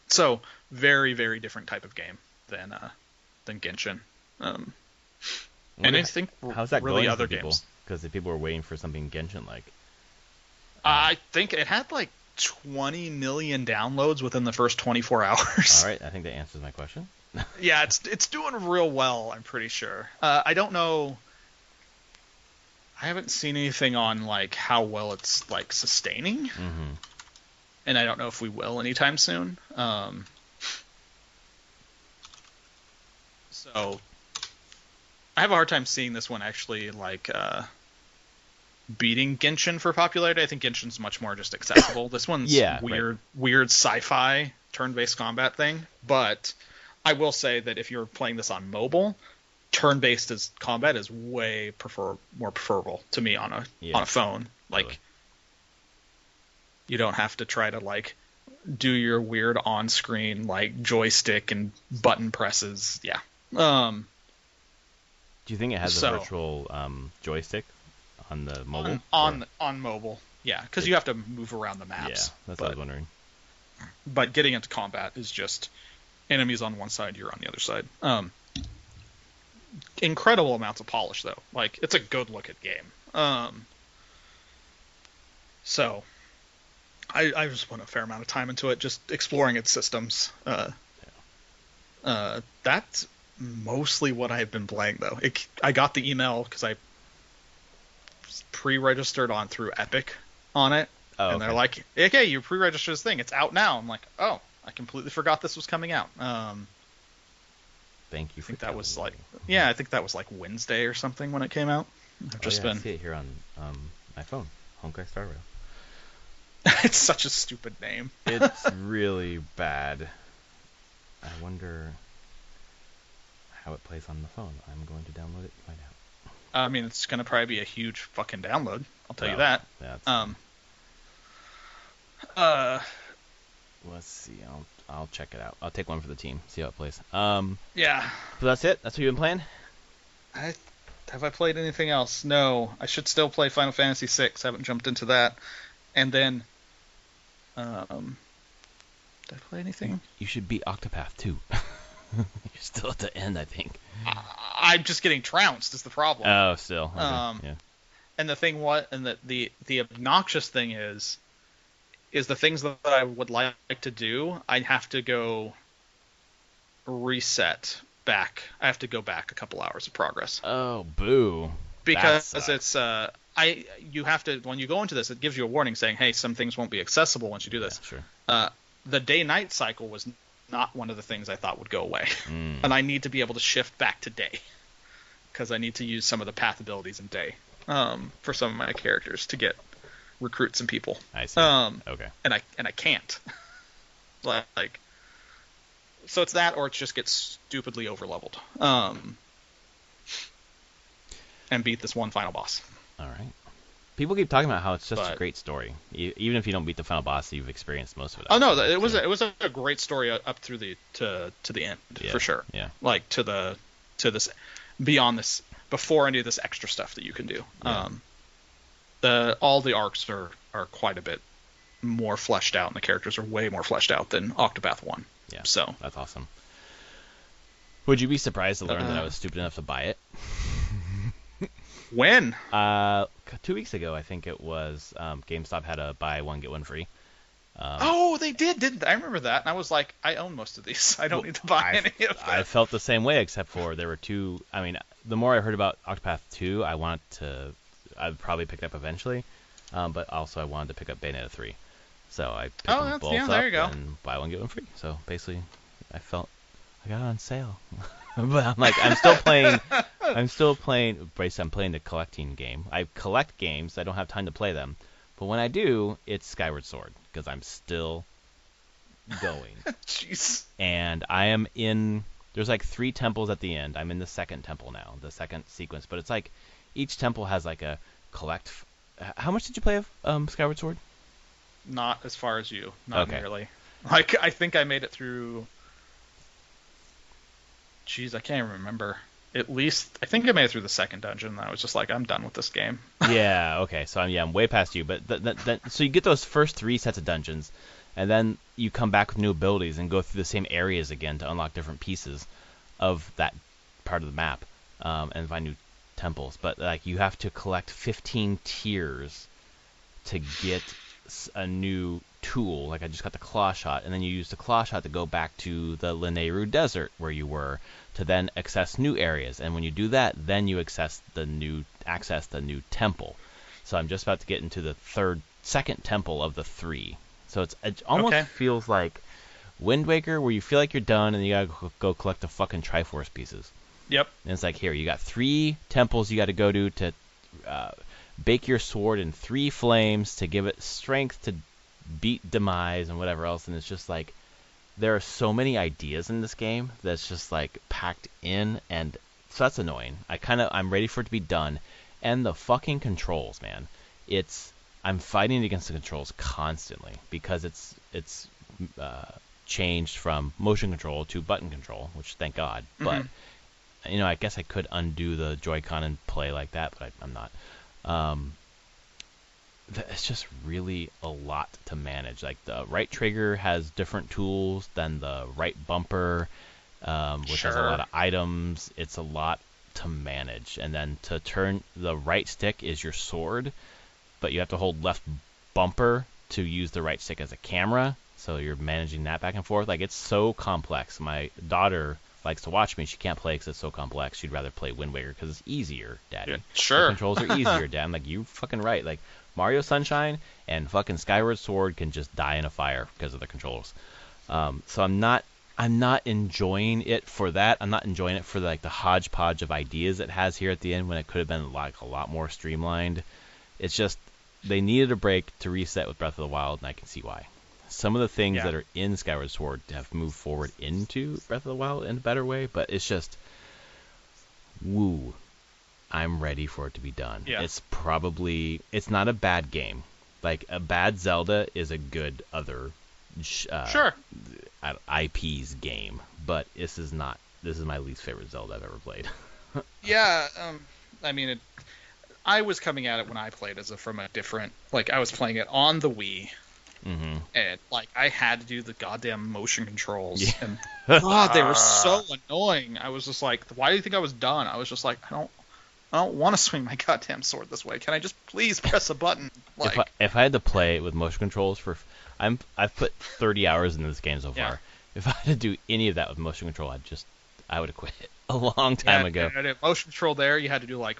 B: So very, very different type of game than Genshin. And I think
A: how's that
B: really
A: going
B: other
A: for people?
B: games.
A: Because the people were waiting for something Genshin-like.
B: I think it had 20 million downloads within the first 24 hours.
A: All right, I think that answers my question.
B: Yeah, it's doing real well, I'm pretty sure. I don't know. I haven't seen anything on how well it's sustaining.
A: Mm-hmm.
B: And I don't know if we will anytime soon. So I have a hard time seeing this one actually beating Genshin for popularity. I think Genshin's much more just accessible. This one's weird sci-fi turn-based combat thing. But I will say that if you're playing this on mobile, turn-based combat is way more preferable to me on a phone. Really? You don't have to try to do your weird on-screen joystick and button presses. Yeah.
A: Do you think it has a virtual joystick on the mobile?
B: On mobile, yeah, because you have to move around the maps.
A: Yeah, that's what I was wondering.
B: But getting into combat is just enemies on one side, you're on the other side. Incredible amounts of polish, though. It's a good-looking game. So I just put a fair amount of time into it, just exploring its systems. That's mostly what I've been playing, though. I got the email because I pre-registered through Epic on it, and they're like, "Okay, you pre-registered this thing. It's out now." I'm like, "Oh, I completely forgot this was coming out."
A: Thank you.
B: I think that was I think that was Wednesday or something when it came out.
A: I see it here on my phone. Honkai Star Rail.
B: It's such a stupid name.
A: It's really bad. I wonder how it plays on the phone. I'm going to download it and find out.
B: I mean, it's going to probably be a huge fucking download. I'll tell you that.
A: Let's see. I'll check it out. I'll take one for the team. See how it plays.
B: Yeah.
A: So that's it? That's what you've been playing?
B: Have I played anything else? No. I should still play Final Fantasy VI. I haven't jumped into that. And then... did I play anything?
A: You should beat Octopath too. You're still at the end, I think.
B: I'm just getting trounced is the problem.
A: Oh, still. Okay. Yeah.
B: And the thing the obnoxious thing is the things that I would like to do, I have to go reset back. I have to go back a couple hours of progress.
A: Oh, boo.
B: Because it's you have to, when you go into this, it gives you a warning saying, hey, some things won't be accessible once you do this.
A: Yeah, sure.
B: The day-night cycle was not one of the things I thought would go away. And I need to be able to shift back to day because I need to use some of the path abilities in day for some of my characters to recruit some people.
A: I see. Okay.
B: And I can't. So it's that, or it just gets stupidly overleveled. And beat this one final boss.
A: All right. People keep talking about how it's just a great story. Even if you don't beat the final boss, you've experienced most of it.
B: Oh no, it was a great story up through to the end for sure.
A: Yeah.
B: To this beyond this. before any of this extra stuff that you can do.
A: Yeah.
B: All the arcs are quite a bit more fleshed out, and the characters are way more fleshed out than Octopath 1.
A: Yeah,
B: so
A: that's awesome. Would you be surprised to learn that I was stupid enough to buy it?
B: When?
A: 2 weeks ago, I think it was. GameStop had a buy one get one free.
B: Oh, they didn't they? I remember that, and I was like, I own most of these. I don't need to buy any of them.
A: I felt the same way, except for there were two. I mean, the more I heard about Octopath 2, I'd probably pick it up eventually, but also I wanted to pick up Bayonetta 3. So I picked them both up and buy one get one free. So basically, I got it on sale. But I'm like, I'm still playing. Bryce, I'm playing the collecting game. I collect games. I don't have time to play them. But when I do, it's Skyward Sword, because I'm still going.
B: Jeez.
A: And I am in... There's like 3 temples at the end. I'm in the second temple now, the second sequence. But it's like each temple has like a collect... How much did you play of Skyward Sword?
B: Not as far as you. Not nearly. Like, I think I made it through... Jeez, I can't even remember. At least, I think I made it through the second dungeon, and I was just like, I'm done with this game.
A: Yeah, okay, so I'm way past you. But so you get those first 3 sets of dungeons, and then you come back with new abilities and go through the same areas again to unlock different pieces of that part of the map, and find new temples. But like, you have to collect 15 tiers to get a new tool. Like, I just got the claw shot, and then you use the claw shot to go back to the Lanayru Desert where you were, to then access new areas. And when you do that, then you access the new temple. So I'm just about to get into the second temple of the 3. So it almost feels like Wind Waker, where you feel like you're done and you gotta go collect the fucking Triforce pieces.
B: Yep.
A: And it's like, here, you got 3 temples you got to go to bake your sword in 3 flames to give it strength to beat Demise and whatever else. And it's just like, there are so many ideas in this game that's just like packed in, and so that's annoying. I'm ready for it to be done. And the fucking controls, man. I'm fighting against the controls constantly, because it's changed from motion control to button control, which thank God.
B: Mm-hmm.
A: But I guess I could undo the Joy-Con and play like that, but I'm not. It's just really a lot to manage. Like, the right trigger has different tools than the right bumper, which has a lot of items. It's a lot to manage. And then to turn, the right stick is your sword, but you have to hold left bumper to use the right stick as a camera. So you're managing that back and forth. Like, it's so complex. My daughter likes to watch me. She can't play because it's so complex. She'd rather play Wind Waker because it's easier, Daddy.
B: Yeah, sure.
A: The controls are easier, Dad. I'm like, you fucking right. Like, Mario Sunshine and fucking Skyward Sword can just die in a fire because of the controls. So I'm not enjoying it for that. I'm not enjoying it for like the hodgepodge of ideas it has here at the end, when it could have been like a lot more streamlined. It's just, they needed a break to reset with Breath of the Wild, and I can see why. Some of the things that are in Skyward Sword have moved forward into Breath of the Wild in a better way, but it's just, woo. I'm ready for it to be done.
B: Yeah.
A: It's not a bad game. Like, a bad Zelda is a good other IP's game, but this is my least favorite Zelda I've ever played.
B: Yeah, I mean, I was coming at it when I played from a different, like, I was playing it on the Wii, and like, I had to do the goddamn motion controls, and God, they were so annoying. I was just like, why do you think I was done? I was just like, I don't want to swing my goddamn sword this way. Can I just please press a button? Like,
A: if I had to play with motion controls I've put 30 hours into this game so far. If I had to do any of that with motion control, I would have quit a long time ago.
B: Motion control there, you had to do like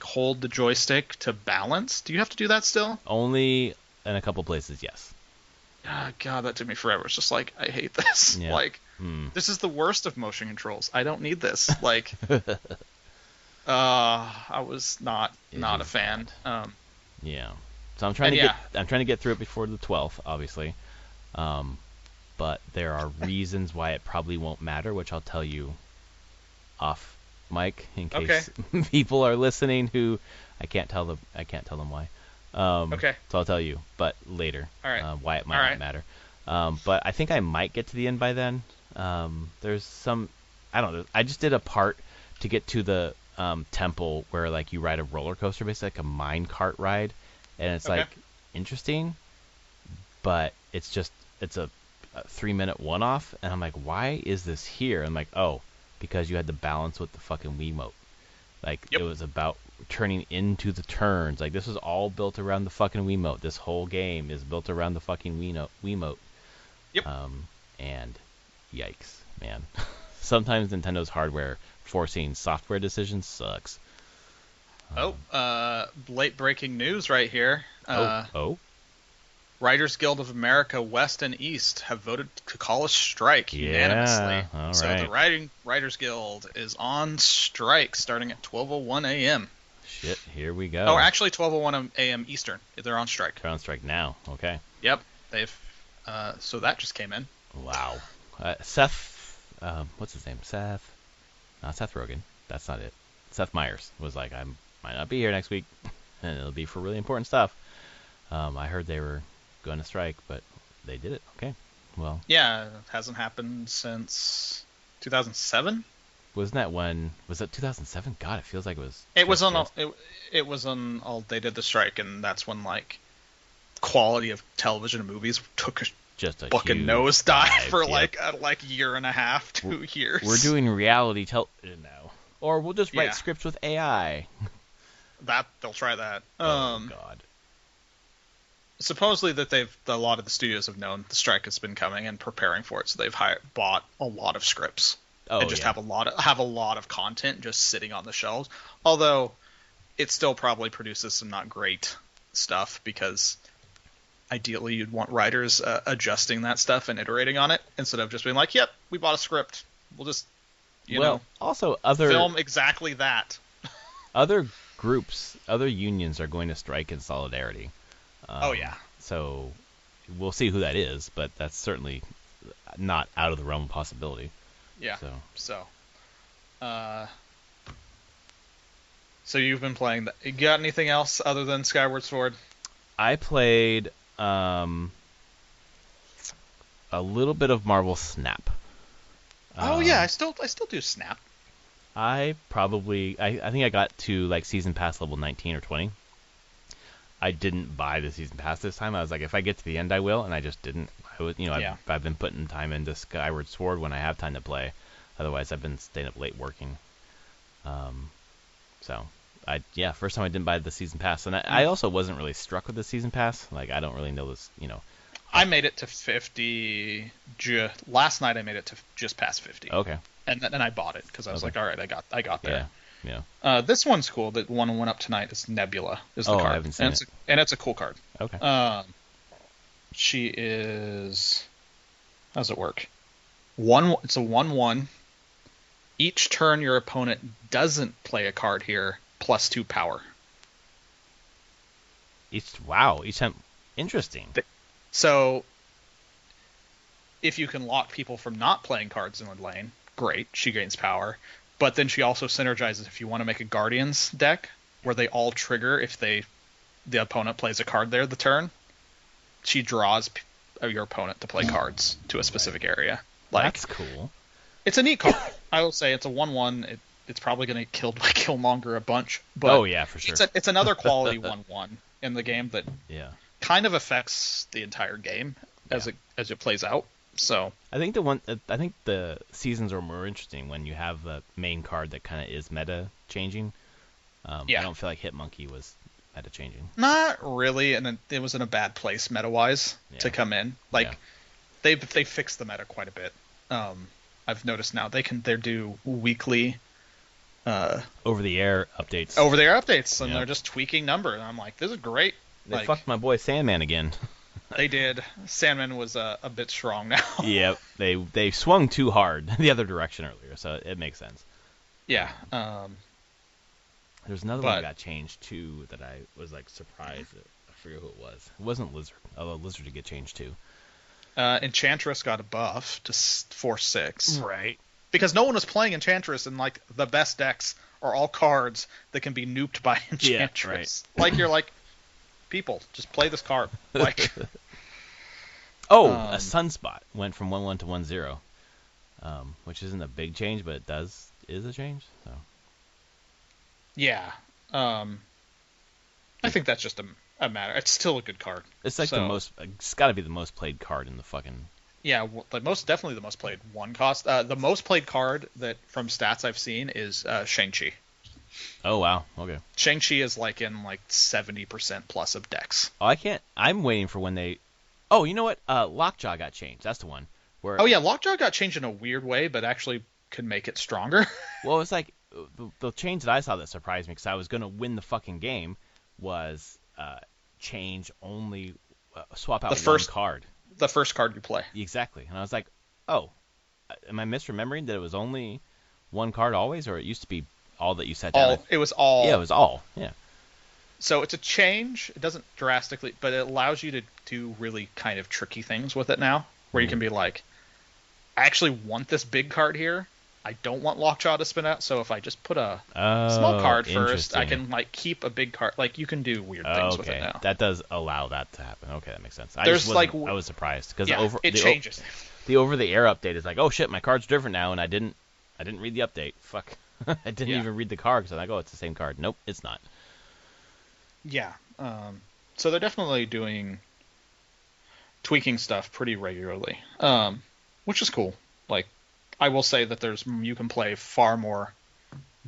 B: hold the joystick to balance. Do you have to do that still?
A: Only in a couple places, yes.
B: Oh, God, that took me forever. It's just like, I hate this.
A: Yeah.
B: Like, this is the worst of motion controls. I don't need this. Like, I was not a fan.
A: Yeah. So I'm trying to get through it before the 12th, obviously. But there are reasons why it probably won't matter, which I'll tell you off mic in case people are listening who I can't tell them why. So I'll tell you, but later.
B: All right.
A: Why it might not matter. But I think I might get to the end by then. There's some, I don't know. I just did a part to get to the temple where like you ride a roller coaster, basically like a mine cart ride, and it's
B: Okay.
A: like interesting, but it's a 3-minute one-off, and I'm like, why is this here? I'm like, oh, because you had to balance with the fucking Wiimote. Like
B: Yep.
A: it was about turning into the turns. Like this was all built around the fucking Wiimote. This whole game is built around the fucking Wiimote.
B: Yep.
A: And yikes, man. Sometimes Nintendo's hardware forcing software decisions sucks.
B: Late breaking news right here.
A: Oh.
B: Writers Guild of America West and East have voted to call a strike unanimously.
A: All
B: so
A: right.
B: the Writers Guild is on strike starting at 12:01 a.m.
A: Shit, here we go.
B: Oh, actually 12:01 a.m. Eastern. They're on strike.
A: They're on strike now. Okay.
B: Yep. They've so that just came in.
A: Wow. Seth, what's his name? Seth. Not Seth Rogen. That's not it. Seth Meyers was like, I might not be here next week, and it'll be for really important stuff. I heard they were going to strike, but they did it. Okay. Well.
B: Yeah, it hasn't happened since 2007.
A: Wasn't that when? Was that 2007? God, it feels like it was.
B: It was on. It was on. All they did the strike, and that's when like quality of television and movies took
A: just a
B: fucking
A: huge
B: nosedive for
A: yep.
B: like a year and a half, 2 years.
A: We're doing reality television now, or we'll just write scripts with AI.
B: That they'll try that.
A: Oh God.
B: Supposedly that a lot of the studios have known the strike has been coming and preparing for it, so they've bought a lot of scripts and just have a lot of content just sitting on the shelves. Although it still probably produces some not great stuff because ideally you'd want writers adjusting that stuff and iterating on it instead of just being like, "Yep, we bought a script. We'll just
A: also other
B: film exactly that."
A: Other groups, other unions are going to strike in solidarity. So we'll see who that is, but that's certainly not out of the realm of possibility.
B: Yeah. So you've been playing that. You got anything else other than Skyward Sword?
A: I played a little bit of Marvel Snap.
B: I still do Snap.
A: I think I got to like season pass level 19 or 20. I didn't buy the season pass this time. I was like, if I get to the end, I will, and I just didn't. I've been putting time into Skyward Sword when I have time to play. Otherwise, I've been staying up late working. First time I didn't buy the season pass, and I also wasn't really struck with the season pass. Like, I don't really know this,
B: I made it to 50. Last night I made it to just past 50.
A: Okay.
B: And then I bought it because I was like, all right, I got there.
A: Yeah.
B: This one's cool. The one that went up tonight is Nebula. Is the card.
A: I haven't seen
B: it. And it's a cool card.
A: Okay.
B: She is. How does it work? It's a 1/1. Each turn your opponent doesn't play a card here, +2 power.
A: Each time. Interesting.
B: So, if you can lock people from not playing cards in the lane, great. She gains power. But then she also synergizes if you want to make a Guardians deck where they all trigger if the opponent plays a card there the turn. She draws your opponent to play cards to a specific area.
A: That's cool.
B: It's a neat card. I will say it's a 1/1. It's probably going to get killed by Killmonger a bunch. But
A: for sure.
B: It's another quality 1/1 in the game that kind of affects the entire game as it plays out. So
A: I think the seasons are more interesting when you have the main card that kind of is meta changing. I don't feel like Hitmonkey was meta changing.
B: Not really, and then it was in a bad place meta wise to come in. They fixed the meta quite a bit. I've noticed now they do weekly
A: over the air updates.
B: And they're just tweaking number, and I'm like, this is great.
A: They fucked my boy Sandman again.
B: They did. Sandman was a bit strong now.
A: Yep, they swung too hard the other direction earlier, so it makes sense.
B: Yeah.
A: There's another one that got changed too that I was like surprised. I forget who it was. It wasn't Lizard, although Lizard did get changed too.
B: Enchantress got a buff to 4/6.
A: Right.
B: Because no one was playing Enchantress, and like the best decks are all cards that can be nuked by Enchantress. Yeah, right. Like you're like, people, just play this card. Like.
A: A Sunspot went from 1/1 to 1/0, which isn't a big change, but it is a change. So.
B: Yeah. I think that's just a matter. It's still a good card.
A: It's like the most. It's got to be the most played card in the fucking.
B: Yeah, definitely the most played one cost. The most played card that from stats I've seen is Shang-Chi.
A: Oh wow. Okay.
B: Shang-Chi is like in 70% plus of decks.
A: Oh, I can't. I'm waiting for when they. Oh, you know what? Lockjaw got changed. That's the one. Where.
B: Oh yeah, Lockjaw got changed in a weird way, but actually could make it stronger.
A: Well, it's like the change that I saw that surprised me because I was gonna win the fucking game was change only swap out one card.
B: The first card you play.
A: Exactly, and I was like, oh, am I misremembering that it was only one card always, or it used to be all that you set down?
B: It was all.
A: Yeah, it was all. Yeah.
B: So it's a change. It doesn't drastically, but it allows you to do really kind of tricky things with it now, where you can be like, I actually want this big card here. I don't want Lockjaw to spin out, so if I just put a small card first, I can keep a big card. You can do weird things with it now.
A: That does allow that to happen. Okay, that makes sense. I was surprised because
B: it changes.
A: The over-the-air update is like, oh shit, my card's different now, and I didn't read the update. Fuck, I didn't even read the card because I'm like, oh, it's the same card. Nope, it's not.
B: Yeah. So they're definitely tweaking stuff pretty regularly, which is cool. I will say that you can play far more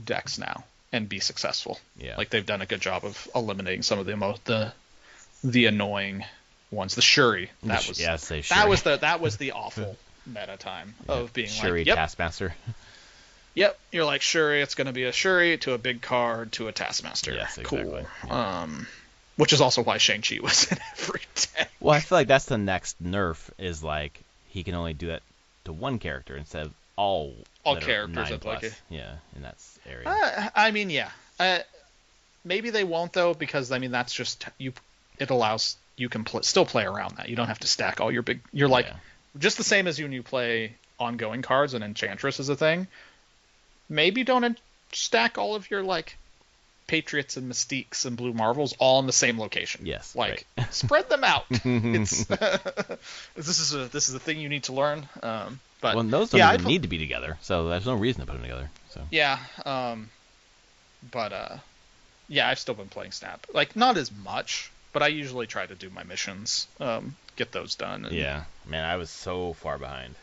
B: decks now and be successful.
A: Yeah.
B: They've done a good job of eliminating some of the annoying ones. The Shuri, that was the awful meta time of being
A: Shuri Taskmaster.
B: Yep, you're like Shuri. It's going to be a Shuri to a big card to a Taskmaster.
A: Yes, exactly.
B: Cool. Yeah. Which is also why Shang-Chi was in every deck.
A: Well, I feel like that's the next nerf is he can only do that to one character instead of all
B: characters
A: at plus. In that area.
B: Yeah. Maybe they won't though, because that's just it allows you can still play around that. You don't have to stack all your big. You're just the same as when you play ongoing cards and Enchantress is a thing. Maybe don't stack all of your Patriots and Mystiques and Blue Marvels all in the same location.
A: Yes.
B: Spread them out. It's this is a thing you need to learn. But
A: those don't even need to be together, so there's no reason to put them together. So
B: yeah. I've still been playing Snap. Not as much, but I usually try to do my missions, get those done.
A: Yeah, man, I was so far behind.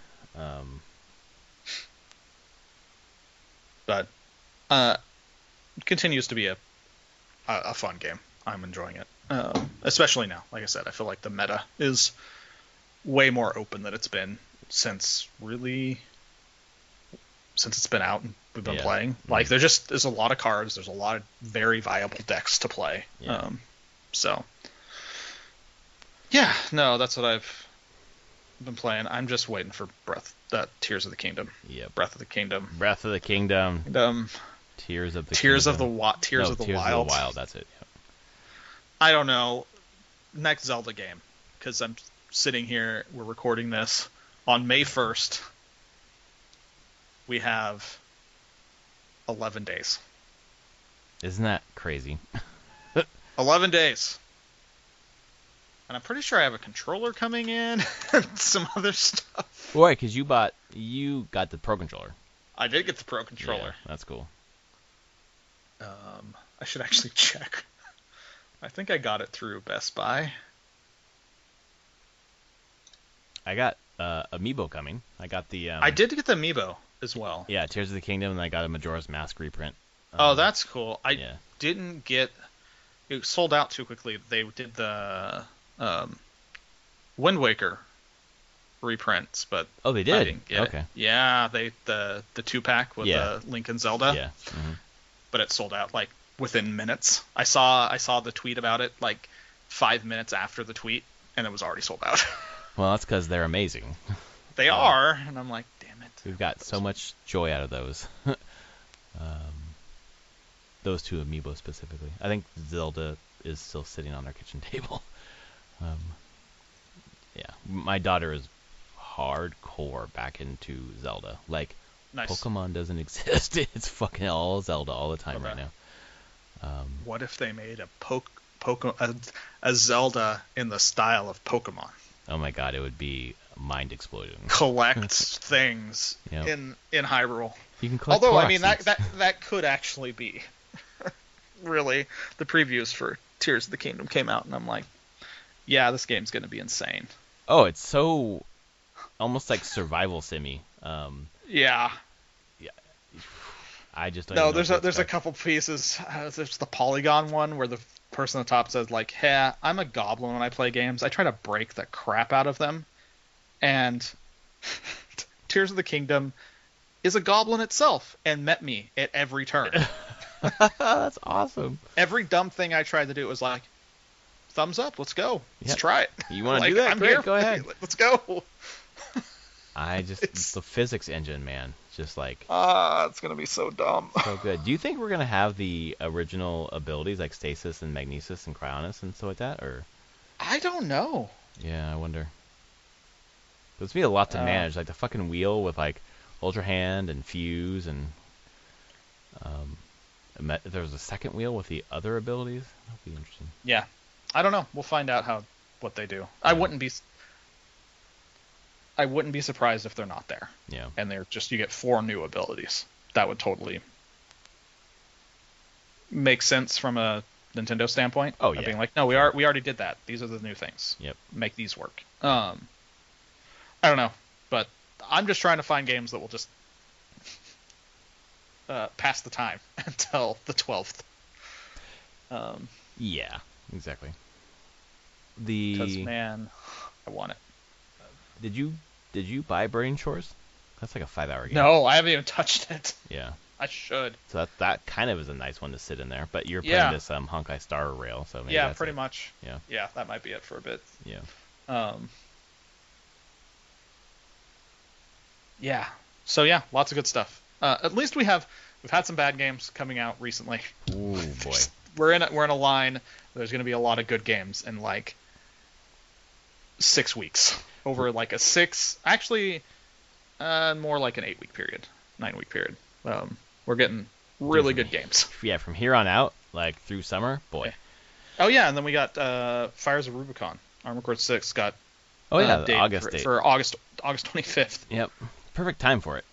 B: But continues to be a fun game. I'm enjoying it, especially now. Like I said, I feel like the meta is way more open than it's been since it's been out and we've been playing. There's a lot of cards. There's a lot of very viable decks to play.
A: Yeah.
B: That's what I've been playing. I'm just waiting for Tears of the Kingdom.
A: Yeah.
B: Breath of the Kingdom.
A: Tears of the
B: Wild.
A: That's it. Yep.
B: I don't know. Next Zelda game, because I'm sitting here. We're recording this on May 1st. We have 11 days.
A: Isn't that crazy?
B: 11 days. And I'm pretty sure I have a controller coming in and some other stuff.
A: Right, because you got the Pro Controller.
B: I did get the Pro Controller.
A: Yeah, that's cool.
B: I should actually check. I think I got it through Best Buy.
A: I got Amiibo coming. I got the.
B: I did get the Amiibo as well.
A: Yeah, Tears of the Kingdom, and I got a Majora's Mask reprint.
B: That's cool. I didn't get. It sold out too quickly. They did the Wind Waker reprints, but
A: they did.
B: I didn't get
A: okay.
B: It. Yeah, the 2-pack with the Link and Zelda.
A: Yeah. Mm-hmm.
B: But it sold out within minutes. I saw the tweet about it 5 minutes after the tweet, and it was already sold out.
A: Well, that's because they're amazing.
B: They are, and I'm like, damn it.
A: We've got so much joy out of those. Those two Amiibo specifically. I think Zelda is still sitting on our kitchen table. My daughter is hardcore back into Zelda. Nice. Pokemon doesn't exist. It's fucking all Zelda all the time right now.
B: What if they made a Zelda in the style of Pokemon?
A: Oh my god, it would be mind explosion.
B: Collect things in Hyrule.
A: You can collect
B: Although I mean that could actually be really, the previews for Tears of the Kingdom came out, and I'm like, yeah, this game's gonna be insane.
A: Oh, it's so almost like survival simmy.
B: Yeah.
A: Yeah. I just don't
B: No,
A: even know
B: there's a couple pieces. There's the polygon one where the person on the top says like, "Hey, I'm a goblin when I play games. I try to break the crap out of them." And Tears of the Kingdom is a goblin itself and met me at every turn.
A: That's awesome.
B: Every dumb thing I tried to do was like, thumbs up, let's go. Let's
A: Yep.
B: try it.
A: You want to
B: Like,
A: do that?
B: I'm
A: Great,
B: here.
A: go ahead.
B: Let's go.
A: The physics engine, man, just like
B: It's gonna be so dumb.
A: so good. Do you think we're gonna have the original abilities like stasis and magnesis and cryonis and stuff like that, or?
B: I don't know.
A: Yeah, I wonder. There's gonna be a lot to manage, like the fucking wheel with like Ultra Hand and Fuse, and there was a second wheel with the other abilities. That'll be interesting.
B: Yeah, I don't know. We'll find out what they do. Yeah. I wouldn't be surprised if they're not there.
A: Yeah.
B: And they're just, you get 4 new abilities. That would totally make sense from a Nintendo standpoint.
A: Oh yeah.
B: Being like, no, we already did that. These are the new things.
A: Yep.
B: Make these work. I don't know, but I'm just trying to find games that will just pass the time until the 12th.
A: Yeah, exactly.
B: Because man, I want it.
A: Did you buy Burning Shores? That's like a 5-hour game.
B: No, I haven't even touched it.
A: Yeah.
B: I should.
A: So that kind of is a nice one to sit in there. But you're playing this Honkai Star Rail, so maybe that's
B: pretty
A: it.
B: much.
A: Yeah.
B: Yeah, that might be it for a bit.
A: Yeah.
B: Yeah. So yeah, lots of good stuff. At least we've had some bad games coming out recently.
A: Ooh boy.
B: We're in a line. There's going to be a lot of good games in like 6 weeks. Over like a 6, actually, more like an 8-week period, 9-week period. We're getting really good games.
A: Yeah, from here on out, like through summer, boy.
B: Oh yeah, and then we got Fires of Rubicon. Armored Core 6 got
A: the August date
B: for August 25th.
A: Yep, perfect time for it.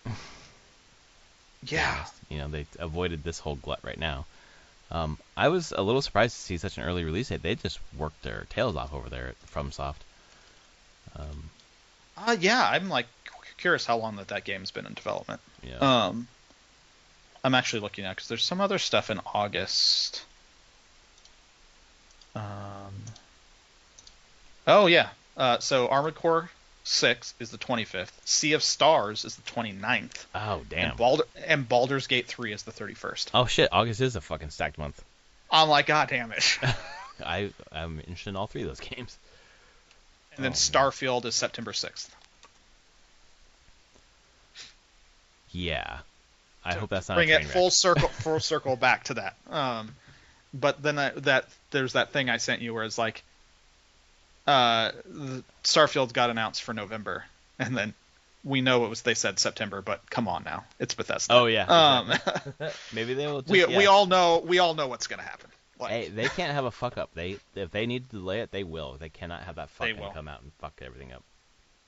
B: Yeah.
A: They avoided this whole glut right now. I was a little surprised to see such an early release date. They just worked their tails off over there at FromSoft.
B: Yeah, I'm like curious how long that game's been in development.
A: Yeah.
B: I'm actually looking at because there's some other stuff in August. Oh yeah. So Armored Core 6 is the 25th. Sea of Stars is the 29th.
A: Oh damn.
B: And Baldur's Gate 3 is the 31st.
A: Oh shit, August is a fucking stacked month.
B: I'm like, god damn it.
A: I'm interested in all 3 of those games.
B: And then Starfield is September 6th.
A: Yeah. I hope that's not
B: bring
A: a train
B: it
A: wreck.
B: full circle back to that. But then there's that thing I sent you where it's like Starfield got announced for November, and then we know they said September, but come on now, it's Bethesda.
A: Oh yeah. Maybe they will.
B: We all know what's gonna happen. Like,
A: hey, they can't have a fuck up. If they need to delay it, they will. They cannot have that fucking come out and fuck everything up.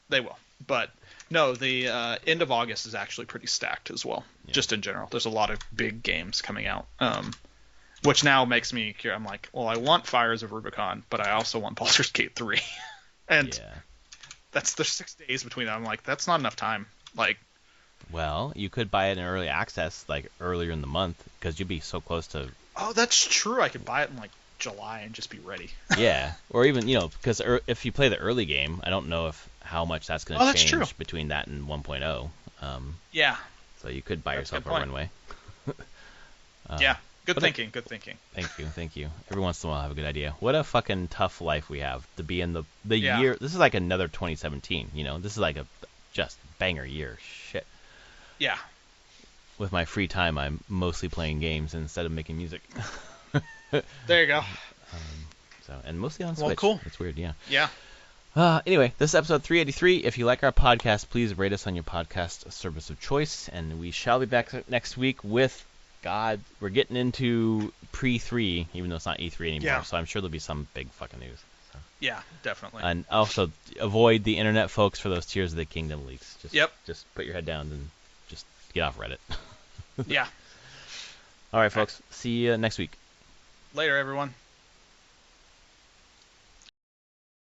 B: They will. But no, the end of August is actually pretty stacked as well. Yeah. Just in general, there's a lot of big games coming out, which now makes me curious. I'm like, well, I want Fires of Rubicon, but I also want Baldur's Gate 3, and there's 6 days between them. I'm like, that's not enough time. Like,
A: well, you could buy it in early access, like earlier in the month, because you'd be so close to.
B: Oh, that's true. I could buy it in like July and just be ready.
A: Yeah, or even because if you play the early game, I don't know how much that's going to change between that and 1.0.
B: Yeah.
A: So you could buy yourself a runway.
B: Yeah. Good thinking.
A: Thank you. Every once in a while, I have a good idea. What a fucking tough life we have to be in the year. This is like another 2017. This is like a just banger year. Shit.
B: Yeah.
A: With my free time, I'm mostly playing games instead of making music.
B: There you go.
A: And mostly on Switch.
B: Well, cool.
A: It's weird, yeah.
B: Yeah.
A: Anyway, this is episode 383. If you like our podcast, please rate us on your podcast service of choice. And we shall be back next week with, we're getting into pre-3, even though it's not E3 anymore. Yeah. So I'm sure there'll be some big fucking news. So.
B: Yeah, definitely.
A: And also avoid the internet folks for those Tears of the Kingdom leaks. Just put your head down and just get off Reddit.
B: Yeah.
A: All right, folks. See you next week.
B: Later, everyone.